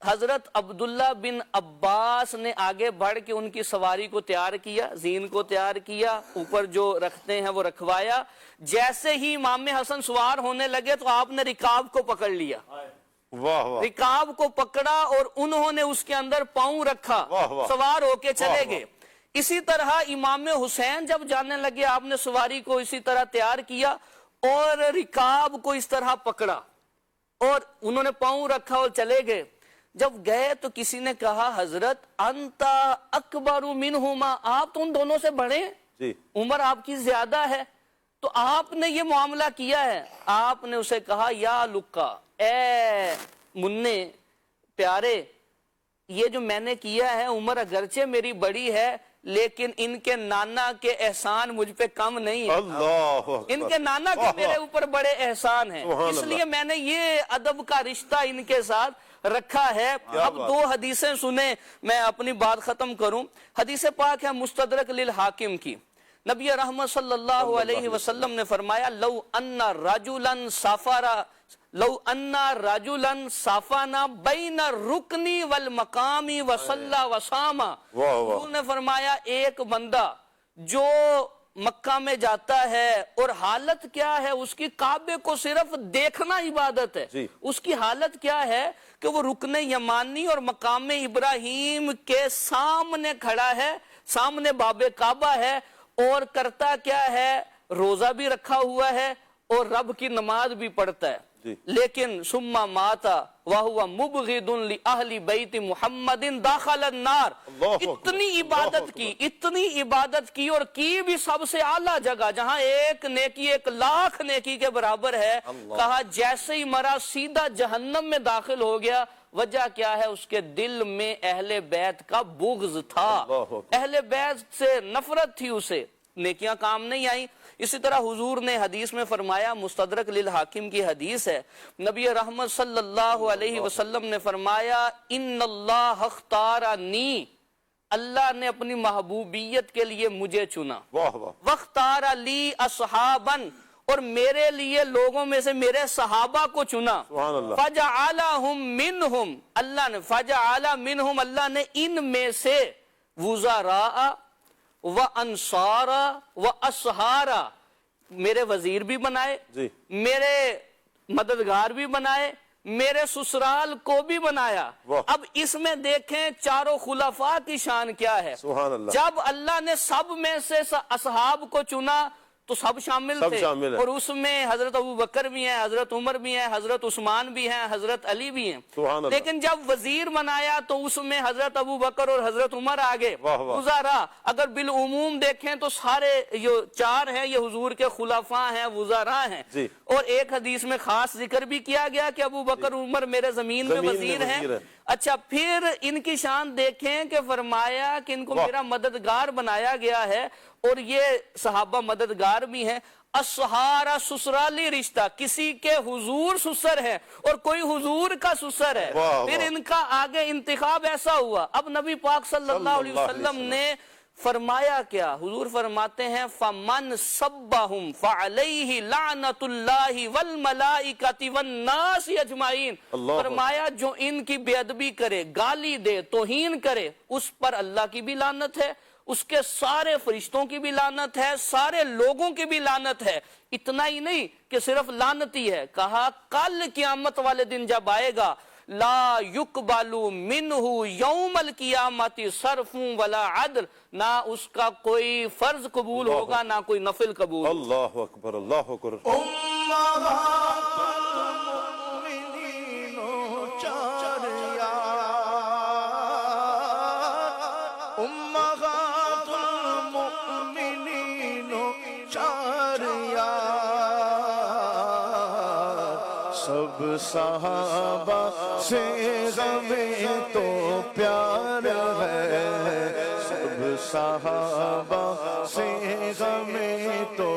حضرت عبداللہ بن عباس نے آگے بڑھ کے ان کی سواری کو تیار کیا زین کو تیار کیا اوپر جو رکھتے ہیں وہ رکھوایا جیسے ہی امام حسن سوار ہونے لگے تو آپ نے رکاب کو پکڑ لیا رکاب کو پکڑا اور انہوں نے اس کے اندر پاؤں رکھا سوار ہو کے چلے گئے اسی طرح امام حسین جب جانے لگے آپ نے سواری کو اسی طرح تیار کیا اور رکاب کو اس طرح پکڑا اور انہوں نے پاؤں رکھا اور چلے گئے جب گئے تو کسی نے کہا حضرت انتا اکبر منہما آپ تو ان دونوں سے بڑے عمر آپ کی زیادہ ہے تو آپ نے یہ معاملہ کیا ہے آپ نے اسے کہا یا لکا اے مننے پیارے یہ جو میں نے کیا ہے عمر اگرچہ میری بڑی ہے لیکن ان کے نانا کے احسان مجھ پہ کم نہیں ہے ان کے نانا کے میرے اوپر بڑے احسان ہیں اس لیے میں نے یہ ادب کا رشتہ ان کے ساتھ رکھا ہے اب 2 حدیثیں سنیں میں اپنی بات ختم کروں حدیث پاک ہے مستدرک للحاکم کی نبی رحمت صلی اللہ علیہ وسلم نے فرمایا لو ان رجلا صافانا بین الرکنی والمقامی وصلی وصاما انہوں نے فرمایا ایک بندہ جو مکہ میں جاتا ہے اور حالت کیا ہے اس کی کعبے کو صرف دیکھنا عبادت ہے اس کی حالت کیا ہے کہ وہ رکن یمانی اور مقام ابراہیم کے سامنے کھڑا ہے سامنے باب کعبہ ہے اور کرتا کیا ہے روزہ بھی رکھا ہوا ہے اور رب کی نماز بھی پڑھتا ہے لیکن سما ماتا وہو مبغض لأہل بیت محمد داخل النار. اتنی عبادت کی اور کی بھی سب سے اعلیٰ جگہ جہاں ایک نیکی 1,00,000 نیکی کے برابر ہے. کہا جیسے ہی مرا سیدھا جہنم میں داخل ہو گیا. وجہ کیا ہے؟ اس کے دل میں اہل بیت کا بغض تھا، اہل بیت سے نفرت تھی، اسے نیکیاں کام نہیں آئیں. اسی طرح حضور نے حدیث میں فرمایا، مستدرک للحاکم کی حدیث ہے، نبی رحمت صلی اللہ علیہ وسلم نے فرمایا ان اللہ اختارنی، اللہ نے اپنی محبوبیت کے لیے مجھے چنا، واختار لی اصحابا، اور میرے لیے لوگوں میں سے میرے صحابہ کو چنا، فجعلہم منہم، اللہ نے فجعل منہم، اللہ نے ان میں سے وزراء وانصارا واسحارا، میرے وزیر بھی بنائے، میرے مددگار بھی بنائے، میرے سسرال کو بھی بنایا. اب اس میں دیکھیں چاروں خلفاء کی شان کیا ہے. جب اللہ نے سب میں سے اصحاب کو چنا تو سب شامل تھے، اور اس میں حضرت ابو بکر بھی ہیں، حضرت عمر بھی ہیں، حضرت عثمان بھی ہیں، حضرت علی بھی ہیں. لیکن جب وزیر بنایا تو اس میں حضرت ابو بکر اور حضرت عمر آگے. وزراء اگر بالعموم دیکھیں تو سارے جو 4 ہیں یہ حضور کے خلفاء ہیں، وزراء ہیں. اور ایک حدیث میں خاص ذکر بھی کیا گیا کہ ابو بکر عمر میرے زمین میں وزیر ہیں. اچھا، پھر ان کی شان دیکھیں کہ فرمایا کہ ان کو میرا مددگار بنایا گیا ہے، اور یہ صحابہ مددگار بھی ہیں. اصحارہ سسرالی رشتہ، کسی کے حضور سسر ہے اور کوئی حضور کا سسر ہے. پھر ان کا آگے انتخاب ایسا ہوا. اب نبی پاک صلی اللہ علیہ وسلم نے فرمایا کیا؟ حضور فرماتے ہیں فَمَنْ صَبَّهُمْ فَعَلَيْهِ لَعْنَةُ اللَّهِ وَالْمَلَائِكَةِ وَالنَّاسِ اجمعین. فرمایا جو ان کی بے ادبی کرے، گالی دے، توہین کرے، اس پر اللہ کی بھی لعنت ہے، اس کے سارے فرشتوں کی بھی لعنت ہے، سارے لوگوں کی بھی لعنت ہے. اتنا ہی نہیں کہ صرف لعنتی ہے، کہا کل قیامت والے دن جب آئے گا لا یقبل منہ یوم القیامت صرف ولا عدل، نہ اس کا کوئی فرض قبول ہوگا نہ کوئی نفل قبول. اللہ اکبر، اللہ اکبر. سب صحابہ سے غم تو پیار ہے، سب صحابہ سے غم تو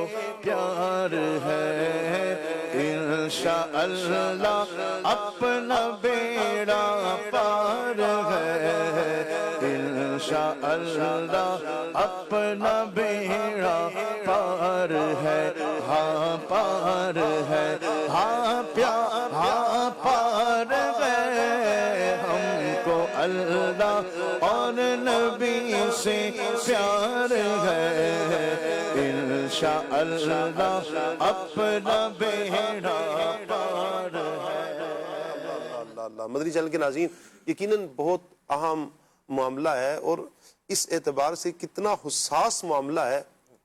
پیار ہے. انشاءاللہ اپنا بیڑا پار ہے، انشاءاللہ اپنا بیڑا پار ہے. ہاں پار ہے، ہاں پیار، ہاں پار ہے. ہم کو اللہ اور نبی سے پیار ہے، انشاءاللہ اپنا بیڑا پار ہے. اللہ مدنی چینل کے ناظرین، یقیناً بہت اہم معاملہ ہے، اور اس اعتبار سے کتنا حساس معاملہ ہے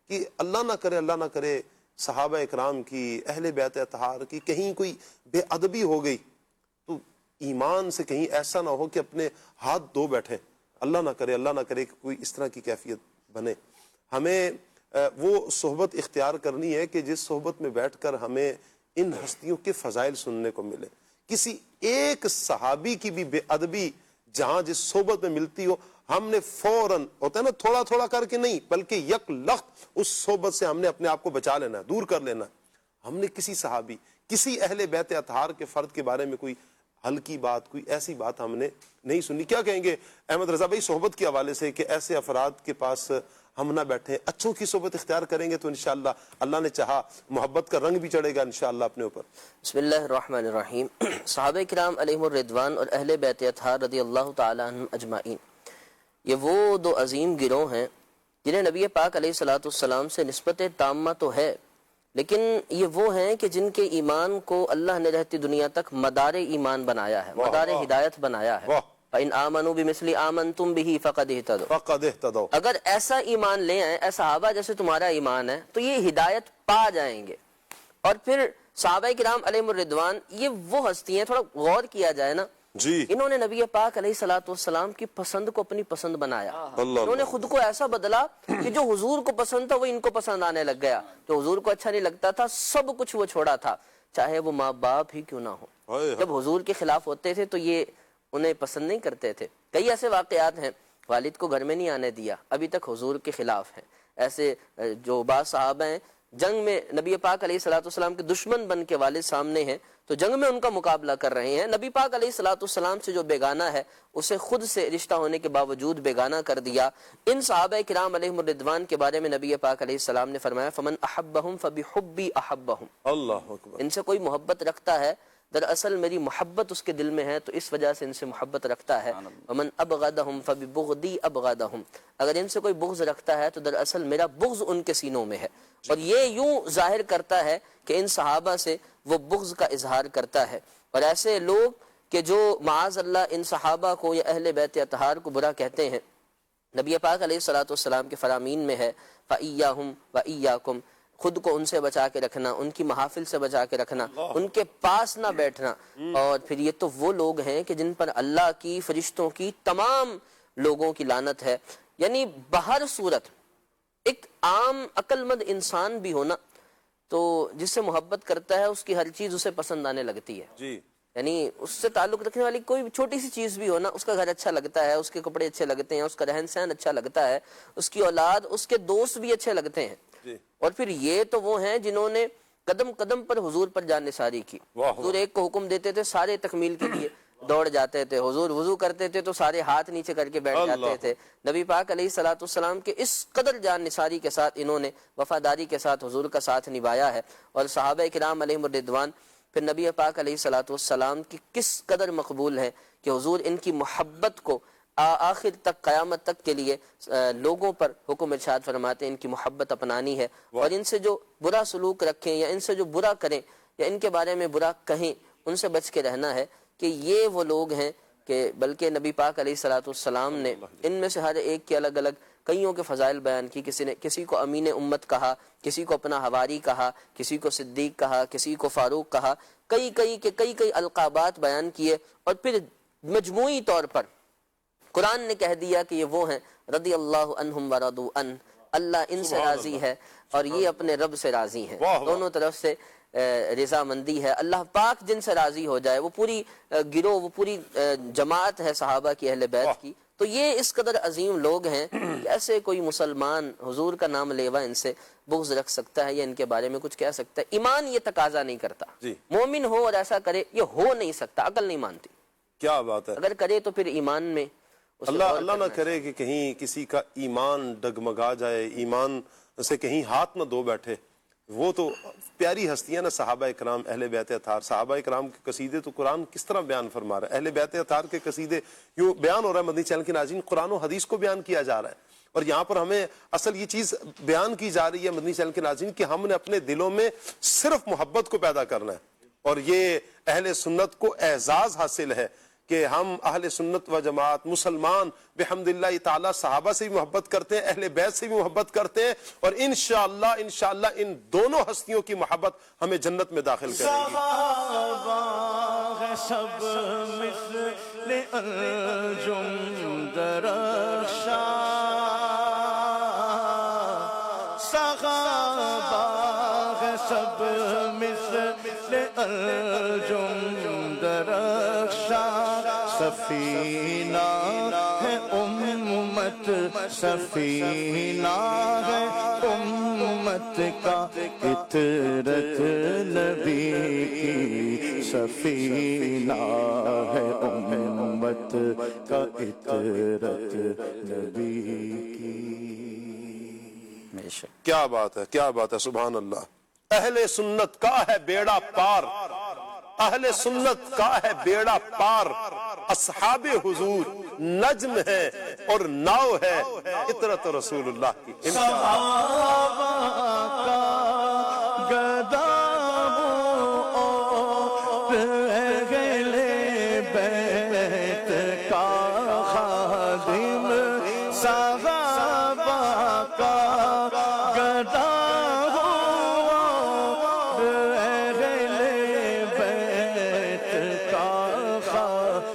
کہ اللہ نہ کرے صحابہ اکرام کی، اہل بیت اطہار کی کہیں کوئی بے ادبی ہو گئی تو ایمان سے کہیں ایسا نہ ہو کہ اپنے ہاتھ دھو بیٹھیں. اللہ نہ کرے کہ کوئی اس طرح کی کیفیت بنے. ہمیں وہ صحبت اختیار کرنی ہے کہ جس صحبت میں بیٹھ کر ہمیں ان ہستیوں کے فضائل سننے کو ملے. کسی ایک صحابی کی بھی بے ادبی جہاں جس صحبت میں ملتی ہو، ہم نے فوراً، ہوتا ہے نا تھوڑا تھوڑا کر کے نہیں بلکہ یک لخت اس صحبت سے ہم نے اپنے آپ کو بچا لینا ہے، دور کر لینا ہے. ہم نے کسی صحابی، کسی اہل بیت اطہار کے فرد کے بارے میں کوئی ہلکی بات، کوئی ایسی بات ہم نے نہیں سنی. کیا کہیں گے احمد رضا بھائی صحبت کے حوالے سے کہ ایسے افراد کے پاس ہم نہ بیٹھیں، اچھوں کی صحبت اختیار کریں گے تو انشاءاللہ اللہ نے چاہا محبت کا رنگ بھی چڑھے گا انشاءاللہ اپنے اوپر. بسم اللہ الرحمن الرحیم. صحابہ کرام علیہم الرضوان اور اہل بیت اطہار رضی اللہ تعالی عنہم اجمعین، یہ وہ دو عظیم گروہ ہیں جنہیں نبی پاک علیہ الصلوۃ والسلام سے نسبت تامہ تو ہے، لیکن یہ وہ ہیں کہ جن کے ایمان کو اللہ نے رہتی دنیا تک مدار ایمان بنایا ہے، مدار ہدایت بنایا ہے. فَإِنْ آمَنُوا بِمِثْلِ آمَنْتُمْ بِهِ فَقَدْ اهْتَدَوْا. اگر ایسا ایمان لے آئیں، ایسا صحابہ جیسے تمہارا ایمان ہے، تو یہ ہدایت پا جائیں گے. اور پھر صحابہ کرام علیہم الرضوان یہ وہ ہستی ہیں، تھوڑا غور کیا جائے نا جی انہوں نے نبی پاک علیہ الصلوۃ والسلام کی پسند کو اپنی پسند بنایا، اللہ انہوں نے خود کو ایسا بدلا کہ جو حضور کو پسند تھا وہ ان کو پسند آنے لگ گیا، جو حضور کو اچھا نہیں لگتا تھا سب کچھ وہ چھوڑا تھا، چاہے وہ ماں باپ ہی کیوں نہ ہو۔ جب حضور کے خلاف ہوتے تھے تو یہ انہیں پسند نہیں کرتے تھے۔ کئی ایسے واقعات ہیں، والد کو گھر میں نہیں آنے دیا، ابھی تک حضور کے خلاف ہیں۔ ایسے جو بعض صحابہ ہیں جنگ میں نبی پاک علیہ الصلوۃ والسلام کے دشمن بن کے والد سامنے ہیں تو جنگ میں ان کا مقابلہ کر رہے ہیں، نبی پاک علیہ الصلوۃ والسلام سے جو بیگانہ ہے اسے خود سے رشتہ ہونے کے باوجود بیگانہ کر دیا۔ ان صحابہ کرام علیہم الرضوان کے بارے میں نبی پاک علیہ السلام نے فرمایا فمن احبہم فبحبی احبہم، اللہ اکبر، ان سے کوئی محبت رکھتا ہے دراصل میری محبت اس کے دل میں ہے تو اس وجہ سے ان سے محبت رکھتا ہے۔ ومن ابغضہم فببغضی ابغضہم، اگر ان سے کوئی بغض رکھتا ہے تو دراصل میرا بغض ان کے سینوں میں ہے، اور یہ یوں ظاہر کرتا ہے کہ ان صحابہ سے وہ بغض کا اظہار کرتا ہے۔ اور ایسے لوگ کہ جو معاذ اللہ ان صحابہ کو یا اہل بیت اطہار کو برا کہتے ہیں، نبی پاک علیہ الصلوۃ والسلام کے فرامین میں ہے فَإِيَّاهُمْ وَإِيَّاكُمْ، خود کو ان سے بچا کے رکھنا، ان کی محافل سے بچا کے رکھنا، ان کے پاس نہ بیٹھنا۔ اور پھر یہ تو وہ لوگ ہیں کہ جن پر اللہ کی، فرشتوں کی، تمام لوگوں کی لعنت ہے۔ یعنی بہر صورت ایک عام عقل مند انسان بھی ہونا تو جس سے محبت کرتا ہے اس کی ہر چیز اسے پسند آنے لگتی ہے، جی یعنی اس سے تعلق رکھنے والی کوئی چھوٹی سی چیز بھی ہونا، اس کا گھر اچھا لگتا ہے، اس کے کپڑے اچھے لگتے ہیں، اس کا رہن سہن اچھا لگتا ہے، اس کی اولاد، اس کے دوست بھی اچھے لگتے ہیں۔ اور پھر یہ تو وہ ہیں جنہوں نے قدم قدم پر حضور پر جان نثاری کی۔ حضور ایک کو حکم دیتے تھے سارے تکمیل کے لیے دوڑ جاتے تھے، حضور وضو کرتے تھے تو سارے ہاتھ نیچے کر کے بیٹھ جاتے تھے۔ نبی پاک علیہ الصلوۃ والسلام کے اس قدر جان نثاری کے ساتھ انہوں نے وفاداری کے ساتھ حضور کا ساتھ نبھایا ہے۔ اور صحابہ کرام علیہم الرضوان پھر نبی پاک علیہ الصلوۃ والسلام کی کس قدر مقبول ہے کہ حضور ان کی محبت کو آخر تک، قیامت تک کے لیے لوگوں پر حکم ارشاد فرماتے ہیں ان کی محبت اپنانی ہے، اور ان سے جو برا سلوک رکھیں یا ان سے جو برا کریں یا ان کے بارے میں برا کہیں ان سے بچ کے رہنا ہے کہ یہ وہ لوگ ہیں کہ بلکہ نبی پاک علیہ الصلوۃ والسلام نے ان میں سے ہر ایک کے الگ الگ کئیوں کے فضائل بیان کی۔ کسی کو امین امت کہا، کسی کو اپنا حواری کہا، کسی کو صدیق کہا، کسی کو فاروق کہا، کئی القابات بیان کیے، اور پھر مجموعی طور پر قرآن نے کہہ دیا کہ یہ وہ ہیں رضی اللہ عنہم ورضوا عنہ، اللہ ان سے راضی ہے اور یہ اپنے رب سے راضی ہیں۔ دونوں طرف سے رضامندی ہے، اللہ پاک جن سے راضی ہو جائے، وہ پوری گروہ، وہ پوری جماعت ہے صحابہ کی، اہل بیت کی۔ تو یہ اس قدر عظیم لوگ ہیں کہ ایسے کوئی مسلمان حضور کا نام لیوا ان سے بغض رکھ سکتا ہے یا ان کے بارے میں کچھ کہہ سکتا ہے؟ ایمان یہ تقاضا نہیں کرتا، مومن ہو اور ایسا کرے یہ ہو نہیں سکتا، عقل نہیں مانتی۔ کیا بات ہے، اگر کرے تو پھر ایمان میں اللہ نہ کرے کہ کہیں کسی کا ایمان ڈگمگا جائے، ایمان سے کہیں ہاتھ نہ دھو بیٹھے۔ وہ تو پیاری ہستیاں نا صحابہ اکرام، اہل بیت اطہار۔ صحابہ اکرام کے قصیدے تو قرآن کس طرح بیان فرما رہا ہے، اہل بیت اطہار کے قصیدے یوں بیان ہو رہا ہے مدنی چینل کے ناظرین، قرآن و حدیث کو بیان کیا جا رہا ہے۔ اور یہاں پر ہمیں اصل یہ چیز بیان کی جا رہی ہے مدنی چینل کے ناظرین کہ ہم نے اپنے دلوں میں صرف محبت کو پیدا کرنا ہے، اور یہ اہل سنت کو اعزاز حاصل ہے کہ ہم اہل سنت و جماعت مسلمان بحمدللہ تعالی صحابہ سے بھی محبت کرتے ہیں، اہل بیت سے بھی محبت کرتے ہیں، اور انشاءاللہ ان دونوں ہستیوں کی محبت ہمیں جنت میں داخل کرے گی۔ صحابہ سب مثل انجم درخشاں، صحابہ سب مثل انجم درخشاں، سفینہ ہے امت، سفینہ ہے امت کا، عطرت نبی کی سفینہ ہے امت کا، عطرت نبی کی۔ کیا بات ہے، کیا بات ہے، سبحان اللہ۔ اہل سنت کا ہے بیڑا پار، اہل سنت کا ہے بیڑا پار، اصحاب حضور نجم ہے اور ناؤ ہے عطرت رسول اللہ کی۔ صحابہ کا گدا اور اہل بیت کا خادم، صحابہ کا گدا اور اہل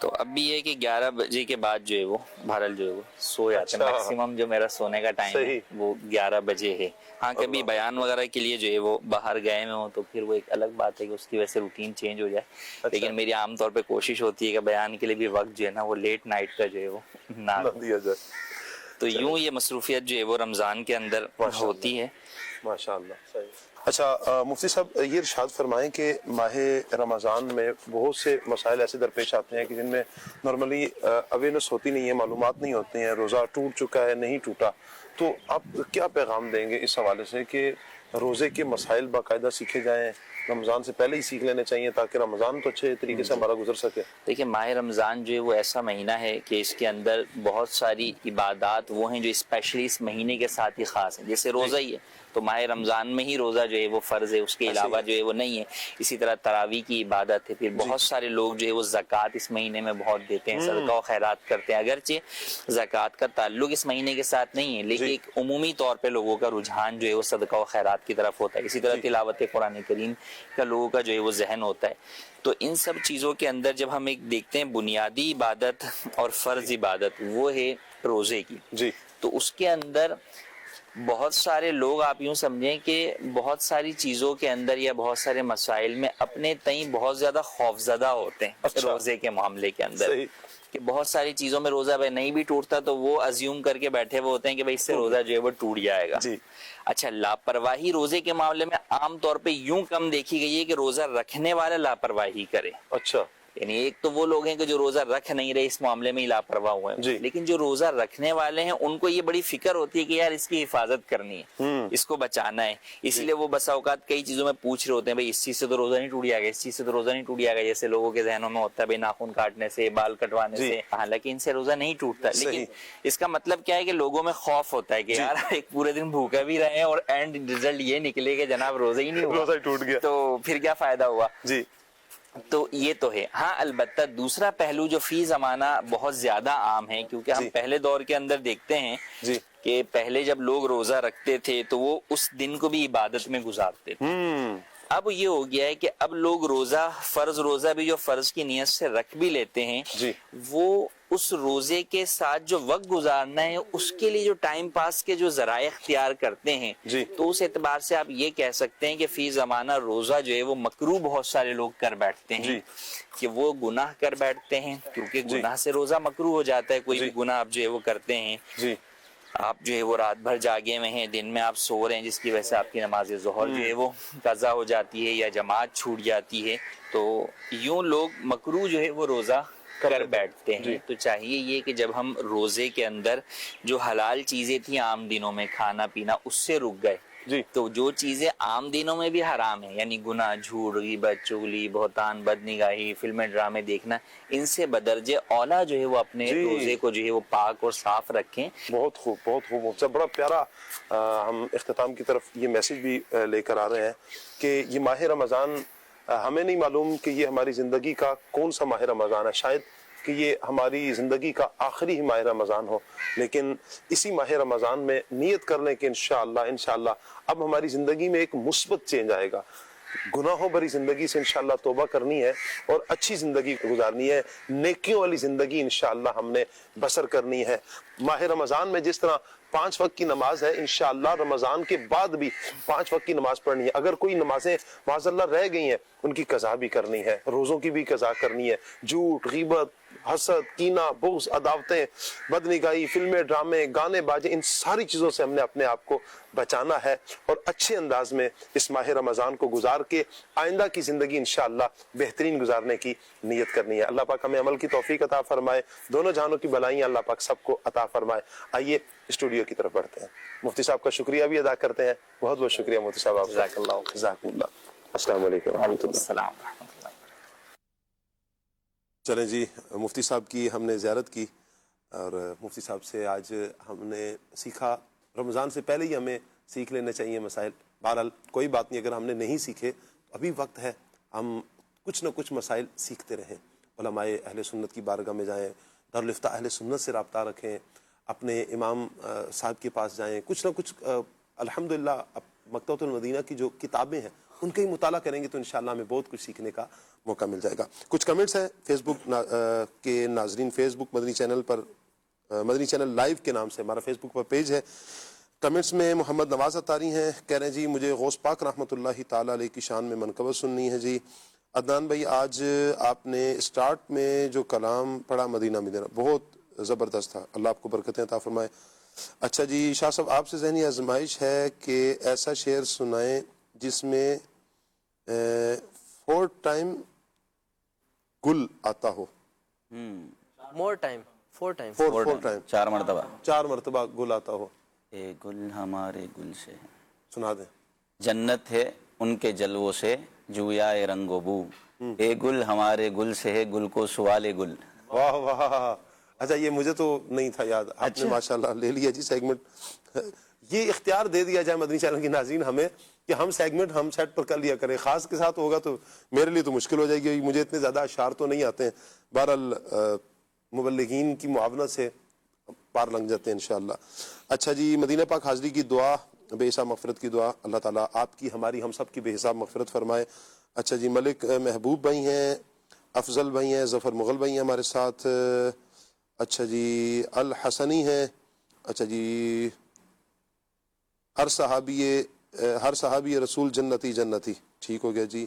تو اب بھی یہ کہ 11 بجے کے بعد جو ہے وہ بہرحال جو ہے وہ سو جاتے ہیں. میکسیمم جو میرا سونے کا ٹائم ہے وہ 11 بجے ہے. ہاں کبھی بیان وغیرہ کے لیے جو ہے وہ باہر گئے میں ہوں تو پھر وہ ایک الگ بات ہے کہ اس کی وجہ سے روٹین چینج ہو جائے. لیکن میری عام طور پہ کوشش ہوتی ہے کہ بیان کے لیے بھی وقت جو ہے نا وہ لیٹ نائٹ کا جو ہے وہ نہ دیا جائے. تو یوں یہ مصروفیت جو ہے وہ رمضان کے اندر ہوتی ہے. ماشاء اللہ. اچھا مفتی صاحب یہ ارشاد فرمائیں کہ ماہ رمضان میں بہت سے مسائل ایسے درپیش آتے ہیں کہ جن میں نارملی اویئرنیس ہوتی نہیں ہے, معلومات نہیں ہوتے ہیں, روزہ ٹوٹ چکا ہے نہیں ٹوٹا, تو آپ کیا پیغام دیں گے اس حوالے سے کہ روزے کے مسائل باقاعدہ سیکھے جائیں, رمضان سے پہلے ہی سیکھ لینے چاہیے تاکہ رمضان تو اچھے طریقے سے ہمارا گزر سکے؟ دیکھیں ماہ رمضان جو ہے وہ ایسا مہینہ ہے کہ اس کے اندر بہت ساری عبادات وہ ہیں جو اسپیشلی اس مہینے کے ساتھ ہی خاص ہیں. جیسے روزہ ہی ہے تو ماہ رمضان میں ہی روزہ جو ہے وہ فرض ہے, اس کے علاوہ جو ہے وہ نہیں ہے. اسی طرح تراویح کی عبادت ہے. پھر بہت سارے لوگ جو ہے وہ زکوٰۃ اس مہینے میں بہت دیتے ہیں, صدقہ و خیرات کرتے ہیں. اگرچہ زکوٰۃ کا تعلق اس مہینے کے ساتھ نہیں ہے لیکن ایک عمومی طور پہ لوگوں کا رجحان جو ہے وہ صدقہ و خیرات کی طرف ہوتا ہے. اسی طرح تلاوت قرآن کریم کا لوگوں کا جو ہے وہ ذہن ہوتا ہے. تو ان سب چیزوں کے اندر جب ہم ایک دیکھتے ہیں بنیادی عبادت اور فرض عبادت وہ ہے روزے کی, تو اس کے اندر بہت سارے لوگ آپ یوں سمجھیں کہ بہت ساری چیزوں کے اندر یا بہت سارے مسائل میں اپنے تئیں بہت زیادہ خوفزدہ ہوتے ہیں روزے کے معاملے کے اندر. کہ بہت ساری چیزوں میں روزہ بھائی نہیں بھی ٹوٹتا تو وہ ازیوم کر کے بیٹھے ہوئے ہوتے ہیں کہ بھائی اس سے روزہ جو ہے وہ ٹوٹ جائے گا. اچھا لاپرواہی روزے کے معاملے میں عام طور پہ یوں کم دیکھی گئی ہے کہ روزہ رکھنے والا لاپرواہی کرے. اچھا یعنی ایک تو وہ لوگ ہیں کہ جو روزہ رکھ نہیں رہے اس معاملے میں ہی لاپرواہ ہوئے ہیں, لیکن جو روزہ رکھنے والے ہیں ان کو یہ بڑی فکر ہوتی ہے کہ یار اس کی حفاظت کرنی ہے, اس کو بچانا ہے. اس لیے وہ بسا اوقات کئی چیزوں میں پوچھ رہے ہوتے ہیں بھائی اس چیز سے تو روزہ نہیں ٹوٹ جائے گا, اس چیز سے تو روزہ نہیں ٹوٹ جائے گا. جیسے لوگوں کے ذہنوں میں ہوتا ہے بھائی ناخن کاٹنے سے, بال کٹوانے سے, حالانکہ ان سے روزہ نہیں ٹوٹتا. لیکن اس کا مطلب کیا ہے کہ لوگوں میں خوف ہوتا ہے کہ یار ایک پورے دن بھوکا بھی رہے اور اینڈ رزلٹ یہ نکلے کہ جناب روزہ ہی نہیں ہوا, روزہ ٹوٹ گیا, تو پھر کیا فائدہ ہوا. تو یہ تو ہے. ہاں البتہ دوسرا پہلو جو فی زمانہ بہت زیادہ عام ہے, کیونکہ ہم پہلے دور کے اندر دیکھتے ہیں کہ پہلے جب لوگ روزہ رکھتے تھے تو وہ اس دن کو بھی عبادت میں گزارتے تھے. اب یہ ہو گیا ہے کہ اب لوگ روزہ فرض روزہ بھی جو فرض کی نیت سے رکھ بھی لیتے ہیں وہ اس روزے کے ساتھ جو وقت گزارنا ہے اس کے لیے جو ٹائم پاس کے جو ذرائع اختیار کرتے ہیں, تو اس اعتبار سے آپ یہ کہہ سکتے ہیں کہ فی زمانہ روزہ جو ہے وہ مکروہ بہت سارے لوگ کر بیٹھتے ہیں کہ وہ گناہ کر بیٹھتے ہیں, کیونکہ گناہ سے روزہ مکروہ ہو جاتا ہے. کوئی بھی گناہ آپ جو ہے وہ کرتے ہیں, آپ جو ہے وہ رات بھر جاگے میں ہیں, دن میں آپ سو رہے ہیں جس کی وجہ سے آپ کی نماز ظہر جو ہے وہ قضا ہو جاتی ہے یا جماعت چھوٹ جاتی ہے, تو یوں لوگ مکروہ جو ہے وہ روزہ کر بیٹھتے ہیں. تو چاہیے یہ کہ جب ہم روزے کے اندر جو حلال چیزیں تھیں عام دنوں میں کھانا پینا اس سے رک گئے, تو جو چیزیں عام دنوں میں بھی حرام ہیں یعنی گناہ, جھوٹ, غیبت, چغلی, بہتان, بدنگاہی, فلمیں ڈرامے دیکھنا, ان سے بدرجہ اولا جو ہے وہ اپنے روزے کو جو ہے وہ پاک اور صاف رکھیں. بہت خوب, بہت خوب. بڑا پیارا ہم اختتام کی طرف یہ میسج بھی لے کر آ رہے ہیں کہ یہ ماہ رمضان ہمیں نہیں معلوم کہ یہ ہماری زندگی کا کون سا ماہ رمضان ہے, شاید کہ یہ ہماری زندگی کا آخری ماہ رمضان ہو, لیکن اسی ماہ رمضان میں نیت کر لیں کہ انشاءاللہ اب ہماری زندگی میں ایک مثبت چینج آئے گا. گناہوں بھری زندگی سے انشاءاللہ توبہ کرنی ہے اور اچھی زندگی گزارنی ہے, نیکیوں والی زندگی انشاءاللہ ہم نے بسر کرنی ہے. ماہ رمضان میں جس طرح 5 وقت کی نماز ہے, انشاءاللہ رمضان کے بعد بھی 5 وقت کی نماز پڑھنی ہے. اگر کوئی نمازیں معاذ اللہ رہ گئی ہیں ان کی قضا بھی کرنی ہے, روزوں کی بھی قضا کرنی ہے. جھوٹ, غیبت, حسد, کینہ, بغض, عداوتیں, بدنگاہی, فلمیں, ڈرامے, گانے باجے, ان ساری چیزوں سے ہم نے اپنے آپ کو بچانا ہے اور اچھے انداز میں اس ماہ رمضان کو گزار کے آئندہ کی زندگی انشاءاللہ بہترین گزارنے کی نیت کرنی ہے. اللہ پاک ہمیں عمل کی توفیق عطا فرمائے, دونوں جہانوں کی بلائیاں اللہ پاک سب کو عطا فرمائے. آئیے اسٹوڈیو کی طرف بڑھتے ہیں. مفتی صاحب کا شکریہ بھی ادا کرتے ہیں. بہت بہت شکریہ مفتی صاحب آپ. جزاک اللہ. جزاک اللہ. السلام علیکم ورحمۃ اللہ. السلام. چلیں جی, مفتی صاحب کی ہم نے زیارت کی اور مفتی صاحب سے آج ہم نے سیکھا, رمضان سے پہلے ہی ہمیں سیکھ لینے چاہیے مسائل. بہرحال کوئی بات نہیں, اگر ہم نے نہیں سیکھے تو ابھی وقت ہے, ہم کچھ نہ کچھ مسائل سیکھتے رہیں. علماء اہل سنت کی بارگاہ میں جائیں, دارالفتہ اہل سنت سے رابطہ رکھیں, اپنے امام صاحب کے پاس جائیں, کچھ نہ کچھ الحمدللہ مکتبۃ المدینہ کی جو کتابیں ہیں ان کا ہی مطالعہ کریں گے تو انشاءاللہ ہمیں بہت کچھ سیکھنے کا موقع مل جائے گا. کچھ کمنٹس ہیں فیس بک کے ناظرین. فیس بک مدنی چینل پر مدنی چینل لائیو کے نام سے ہمارا فیس بک پر پیج ہے. کمنٹس میں محمد نواز اتاری ہیں, کہہ رہے ہیں جی مجھے غوث پاک رحمۃ اللہ تعالیٰ علیہ کی شان میں منقبت سننی ہے. جی عدنان بھائی, آج آپ نے اسٹارٹ میں جو کلام پڑھا مدینہ مدینہ بہت زبردست تھا, اللہ آپ کو برکتیں عطا فرمائے. اچھا جی شاہ صاحب, آپ سے ذہنی آزمائش ہے کہ ایسا شعر سنائیں جس میں 4 ٹائم گل آتا ہو. مور ٹائم 4 ٹائم 4 ٹائم 4 مرتبہ گل آتا ہو. اے گل ہمارے گل سے ہے, سنا دیں. جنت ہے ان کے جلووں سے جویائے رنگ و بو, اے گل ہمارے گل سے ہے گل کو سوال گل. واہ واہ, اچھا یہ مجھے تو نہیں تھا یاد, آپ نے ماشاءاللہ لے لیا جی سیگمنٹ. یہ اختیار دے دیا جائے مدنی چینل کی ناظرین ہمیں کہ ہم سیگمنٹ ہم سیٹ پر کر لیا کریں. خاص کے ساتھ ہوگا تو میرے لیے تو مشکل ہو جائے گی, مجھے اتنے زیادہ اشعار تو نہیں آتے ہیں. بہرحال مبلغین کی معاونت سے پار لنگ جاتے ہیں انشاءاللہ. اچھا جی, مدینہ پاک حاضری کی دعا, بے حساب مغفرت کی دعا, اللہ تعالیٰ آپ کی ہماری ہم سب کی بے حساب مغفرت فرمائے. اچھا جی, ملک محبوب بھائی ہیں, افضل بھائی ہیں, ظفر مغل بھائی ہیں ہمارے ساتھ. اچھا جی, الحسنی ہیں. اچھا جی, ہر صحابی رسول جنتی جنتی, ٹھیک ہو گیا جی.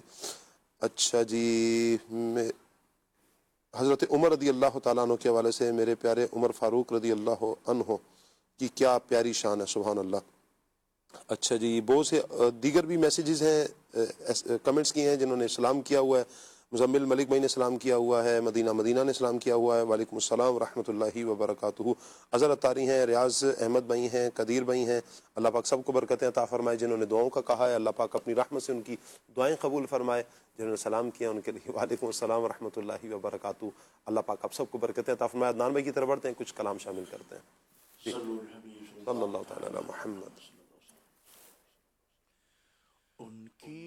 اچھا جی, حضرت عمر رضی اللہ تعالیٰ عنہ کے حوالے سے میرے پیارے عمر فاروق رضی اللہ عنہ کی کیا پیاری شان ہے, سبحان اللہ. اچھا جی, بہت سے دیگر بھی میسیجز ہیں, کمنٹس کیے ہیں جنہوں نے سلام کیا ہوا ہے. مزمل ملک بھائی نے سلام کیا ہوا ہے, مدینہ مدینہ نے سلام کیا ہوا ہے, وعلیکم السلام ورحمۃ اللہ وبرکاتہ. اظہر اتاری ہیں, ریاض احمد بھائی ہیں, قدیر بھائی ہیں, اللہ پاک سب کو برکتیں عطا فرمائے. جنہوں نے دعاؤں کا کہا ہے اللہ پاک اپنی رحمت سے ان کی دعائیں قبول فرمائے. جنہوں نے سلام کیا ان کے لیے وعلیکم السلام ورحمۃ اللہ وبرکاتہ. اللہ پاک آپ سب کو برکتیں عطا فرمائے. عدنان بھائی کی طرف بڑھتے ہیں, کچھ کلام شامل کرتے ہیں. صلی اللہ تعالی علی محمد. ان کی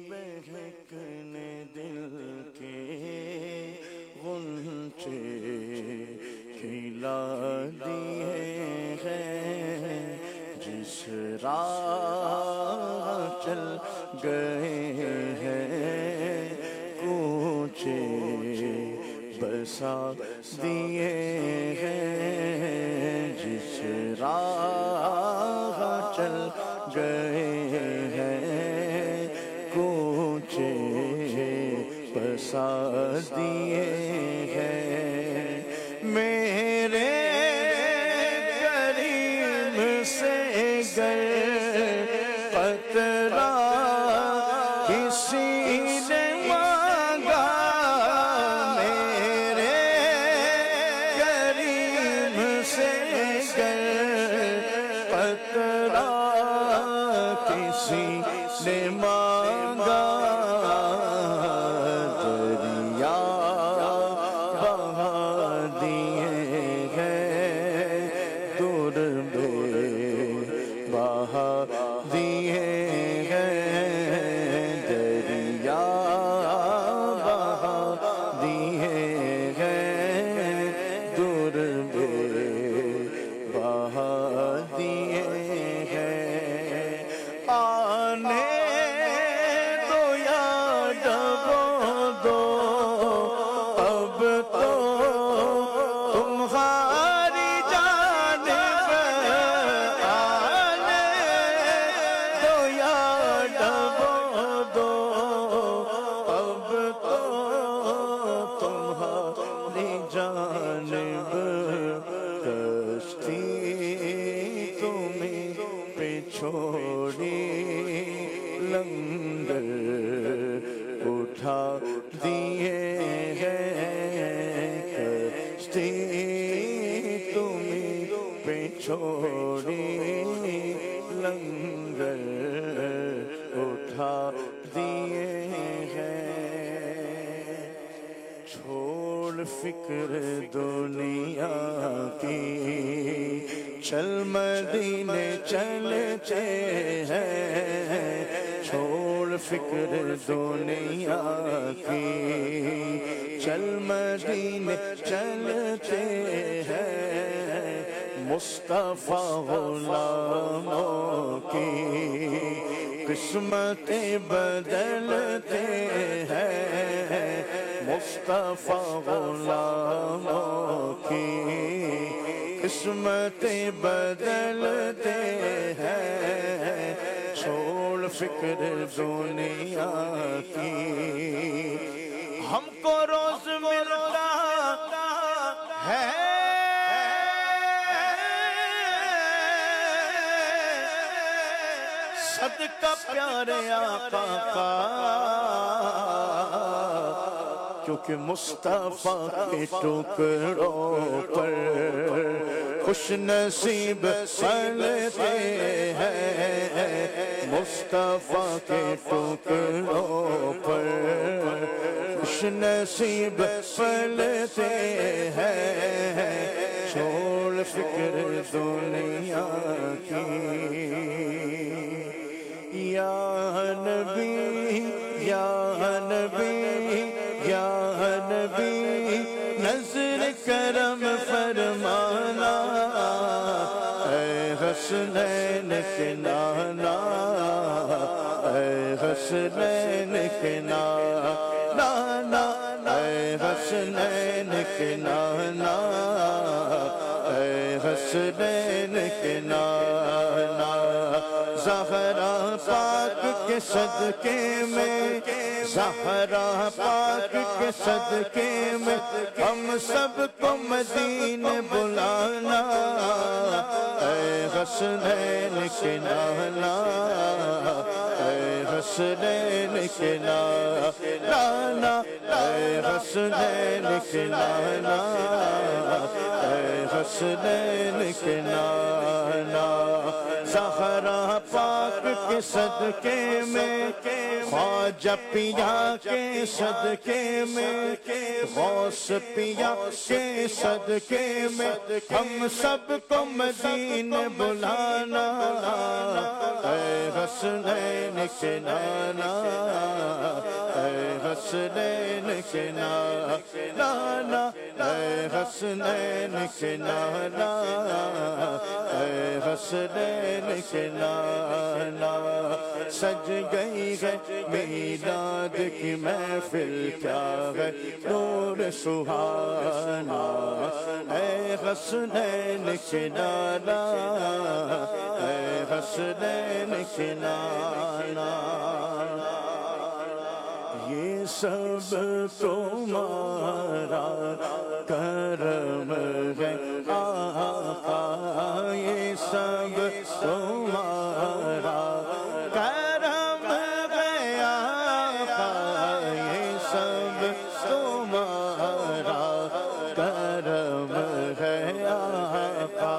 بہکنے دل کے غنچے کھلا دیے ہیں, جس راہ چل گئے ہیں کوچے بسا دیے ہیں, جس راہ چل گئے ہیں کوچے بسا دیے ہیں. میرے کریم سے گر قطرہ کسی نے مانگا, میرے کریم سے گر قطرہ کسی نے مانگا, دریا بہا دیے ہیں دور بے بہا دیے ہیں, دریا بہا دیے ہیں دور بے بہا دیے ہیں. آنے دو یا ڈبو دو اب تو تمہاری جانب, آنے دو یا ڈبو دو اب تو تمہاری جانب, کشتی تمہیں پہ چھوڑی لنگر اٹھا دیے ہیں, کشتی تمہیں پہ چھوڑی لنگر اٹھا دیے ہیں. چھوڑ فکر دنیا کی چل مدینے چلتے ہیں, چھوڑ فکر دنیا کی چل مدینے چلتے ہیں, مصطفیٰ غلاموں کی قسمتیں بدلتے ہیں مصطفیٰ غلاموں کی، قسمتیں بدلتے ہیں چھوڑ فکر دنیا کی، ہم کو روز ملتا ہے صدقہ پیارے آقا کا، کیونکہ مصطفیٰ کے ٹکڑوں پر خوش نصیب پلتے ہیں، مصطفیٰ کے ٹکڑوں پر خوش نصیب پلتے ہیں چھوڑ فکر دنیا کی، یا نبی یا نبی یا نبی نظر کرم فرمانا، اے حسنین کے نانا، اے حسنین کے نانا، اے حسنین کے نانا، اے حسنین کے نانا، زہرا پاک کے صدقے میں، زہرا پاک کے صدقے میں ہم سب کو مدینے بلانا، اے حسنین کے نانا، اے حسنین کے نانا، اے حسنین کے نانا، اے حسنین کے نانا، زہرا پاک کے صدقے میں، خواجہ پیا کے صدقے میں، غوث پیا کے صدقے میں ہم سب کو مدینے بلانا، اے حسنین کے نانا، اے حسنین کے نانا، اے حسنین کے نانا، اے حسنین کے نانا، سج گئی ہے میلاد کی محفل کیا ہے نور سہانا، اے حسنین کے نانا، اے حسنین کے نانا، یہ سب تمہارا کرم ہے آقا، یہ سب تمہارا کرم ہے آقا، یہ سب تمہارا کرم ہے آقا،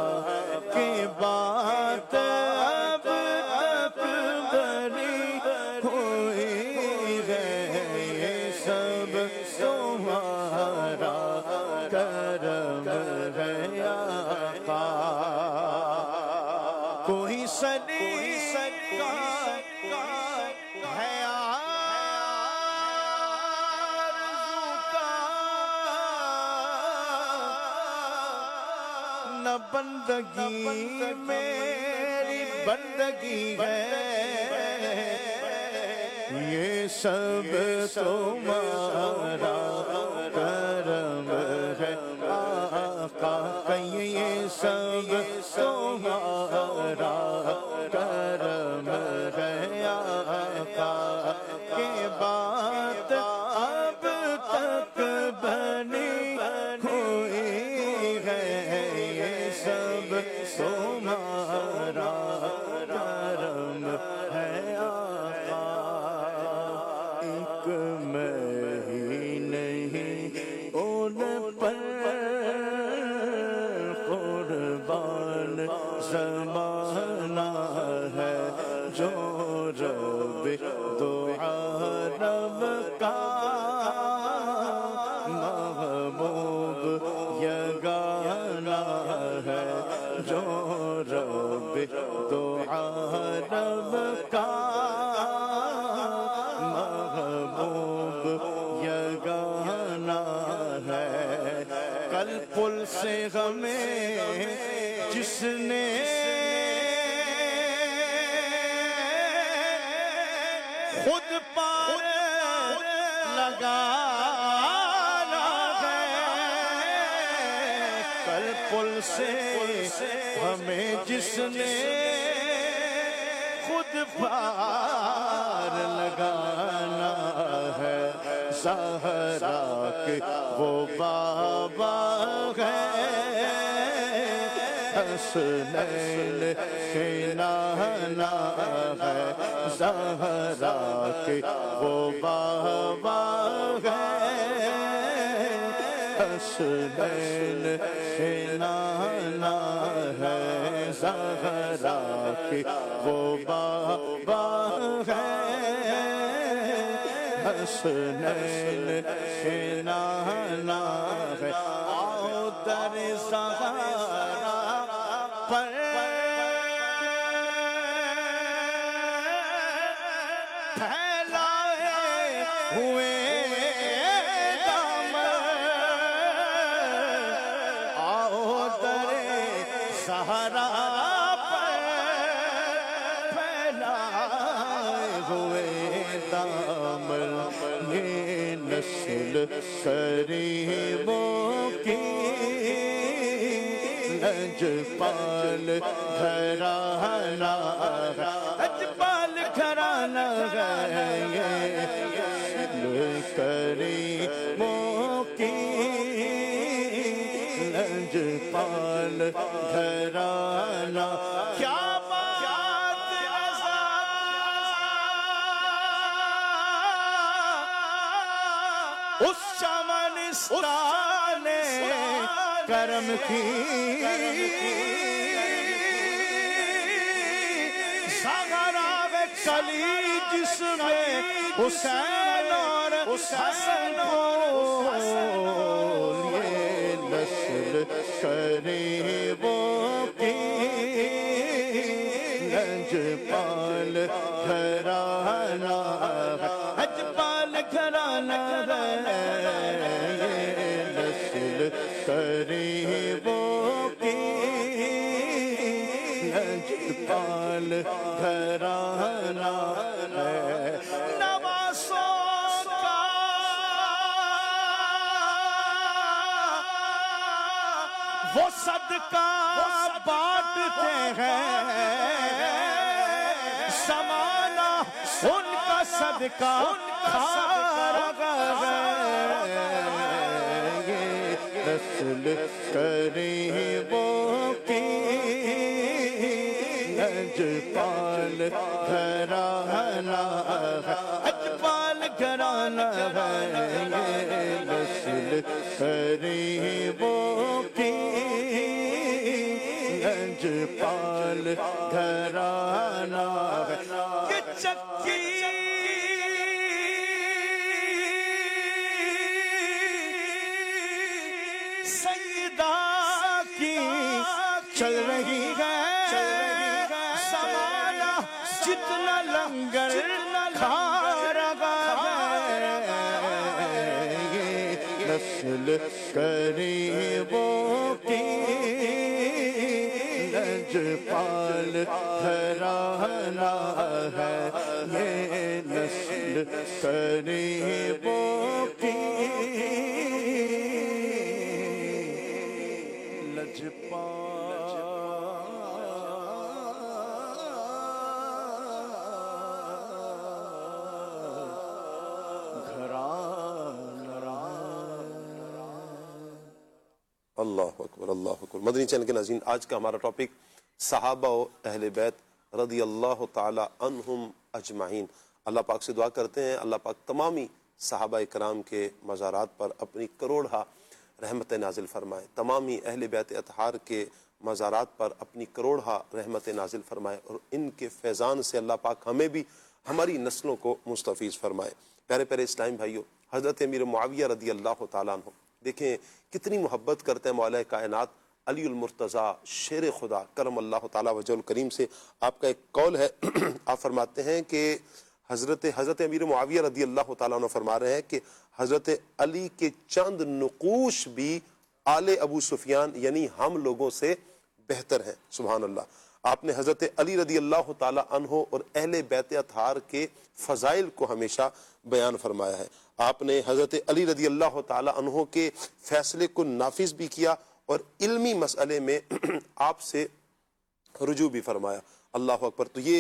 کہ بات اب تک بری ہوئی ہے، یہ سب تمہارا کرم ہے آقا، کوئی صدیق ہے آرزو کا، نہ بندگی میری بندگی ہے، یہ سب تمہارا کرم ہے آقا، یہ سب تمہارا کرم ہے آقا، کہ بات اب تک بنی ہوئی ہے، یہ سب تمہارا کرم ہے آقا، ایک میں ہی نہیں ان پر قربان زمانہ ہے، جو رب دو عالم کا محبوب یگانہ ہے، جو رب دو عالم کا محبوب یگانہ ہے، کل پل سے ہمیں جس نے خود پار لگانا ہے، کل پل سے ہمیں جس نے خود پار لگانا ہے، زہرا کے وہ بابا ہے، حسنین کے نانا ہے، زہرا کے وہ بابا ہے، حسنین کے نانا ہے، زہرا کے وہ بابا ہے، حسنین کے نانا ہے، آؤ در زہرا پر پھیلائے ہوئے دامن، آؤ در زہرا پر پھیلائے ہوئے دامن، یہ نسل قریبوں کی لجپال گھرانہ ہے، لجپال گھرانہ ہے، یہ قریبوں کی لجپال گھرانہ، کیا بات رضا اس چمنستان کرم کی، زہرا کلی جس میں حسین اور حسن پھول، یہ نسل قریبوں کی لجپال گھرانہ ہے، لجپال گھرانہ ہے، یہ نسل قریبوں کی لجپال گھرانہ ہے، نواسوں کا وہ صدقہ بانٹتے ہیں، زمانہ ان کا صدقہ کھا رہا ہے، نسل قریبوں کی لجپال گھرانہ ہے، لجپال گھرانہ ہے، یہ نسل قریبوں کی لجپال گھرانہ ہے، کہ چکی چل رہی ہے، زمانہ جتنا لنگر کھا رہا ہے، یہ نسل قریبوں کی لجپال گھرانہ ہے، یہ نسل قریبوں کی لجپال اللہ اکبر، اللہ اکبر۔ مدنی چینل کے ناظرین، آج کا ہمارا ٹاپک صحابہ و اہل بیت رضی اللہ تعالی عنہم اجمعین۔ اللہ پاک سے دعا کرتے ہیں اللہ پاک تمامی صحابہ کرام کے مزارات پر اپنی کروڑہ رحمت نازل فرمائے، تمامی اہل بیت اطہار کے مزارات پر اپنی کروڑہ رحمت نازل فرمائے، اور ان کے فیضان سے اللہ پاک ہمیں بھی ہماری نسلوں کو مستفیض فرمائے۔ پیارے پیارے اسلامی بھائیوں، حضرت امیر معاویہ رضی اللہ تعالیٰ عنہ دیکھیں کتنی محبت کرتے ہیں مولا کائنات علی المرتضیٰ شیر خدا کرم اللہ تعالیٰ وجہ الکریم سے۔ آپ کا ایک قول ہے، آپ فرماتے ہیں کہ حضرت امیر معاویہ رضی اللہ تعالیٰ عنہ فرما رہے ہیں کہ حضرت علی کے چند نقوش بھی آل ابو سفیان یعنی ہم لوگوں سے بہتر ہیں۔ سبحان اللہ۔ آپ نے حضرت علی رضی اللہ تعالی عنہ اور اہل بیت اطہار کے فضائل کو ہمیشہ بیان فرمایا ہے. آپ نے حضرت علی رضی اللہ تعالی عنہ کے فیصلے کو نافذ بھی کیا اور علمی مسئلے میں آپ سے رجوع بھی فرمایا. اللہ اکبر. تو یہ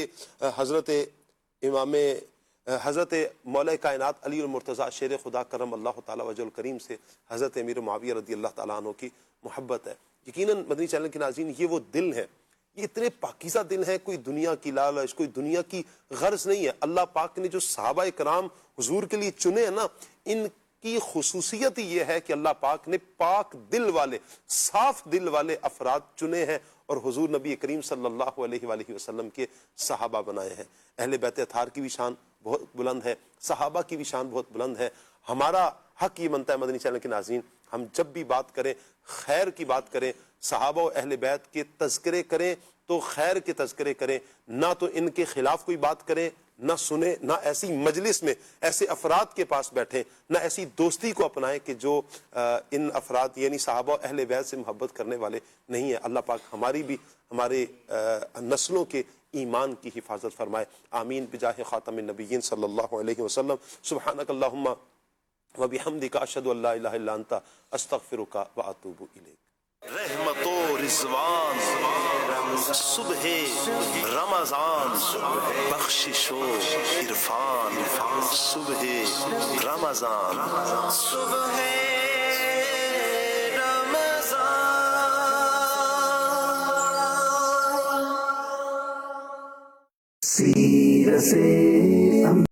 حضرت مولا کائنات علی المرتضیٰ شیر خدا کرم اللہ تعالی وجہ الکریم سے حضرت امیر معاویہ رضی اللہ تعالیٰ عنہ کی محبت ہے. یقیناً مدنی چینل کے ناظرین یہ وہ دل ہے، یہ اتنے پاکیزہ دل ہیں، کوئی دنیا کی لالچ، کوئی دنیا کی غرض نہیں ہے. اللہ پاک نے جو صحابہ کرام حضور کے لیے چنے ہیں نا، ان کی خصوصیت ہی یہ ہے کہ اللہ پاک نے پاک دل والے، صاف دل والے افراد چنے ہیں اور حضور نبی کریم صلی اللہ علیہ وآلہ وسلم کے صحابہ بنائے ہیں. اہل بیت اطہار کی بھی شان بہت بلند ہے، صحابہ کی بھی شان بہت بلند ہے. ہمارا حق یہ بنتا ہے مدنی چینل کے ناظرین، ہم جب بھی بات کریں، خیر کی بات کریں، صحابہ و اہل بیت کے تذکرے کریں تو خیر کے تذکرے کریں، نہ تو ان کے خلاف کوئی بات کریں، نہ سنیں، نہ ایسی مجلس میں ایسے افراد کے پاس بیٹھیں، نہ ایسی دوستی کو اپنائیں کہ جو ان افراد یعنی صحابہ و اہل بیت سے محبت کرنے والے نہیں ہیں. اللہ پاک ہماری بھی، ہمارے نسلوں کے ایمان کی حفاظت فرمائے. آمین بجاہ خاتم النبیین صلی اللہ علیہ وسلم. سبحانک اللہم وبحمدک اشہد ان لا الہ الا انت استغفرک واتوب الیک. رحمت و رضوان صبح رمضان، بخشش و عرفان صبح رمضان، صبح رمضان.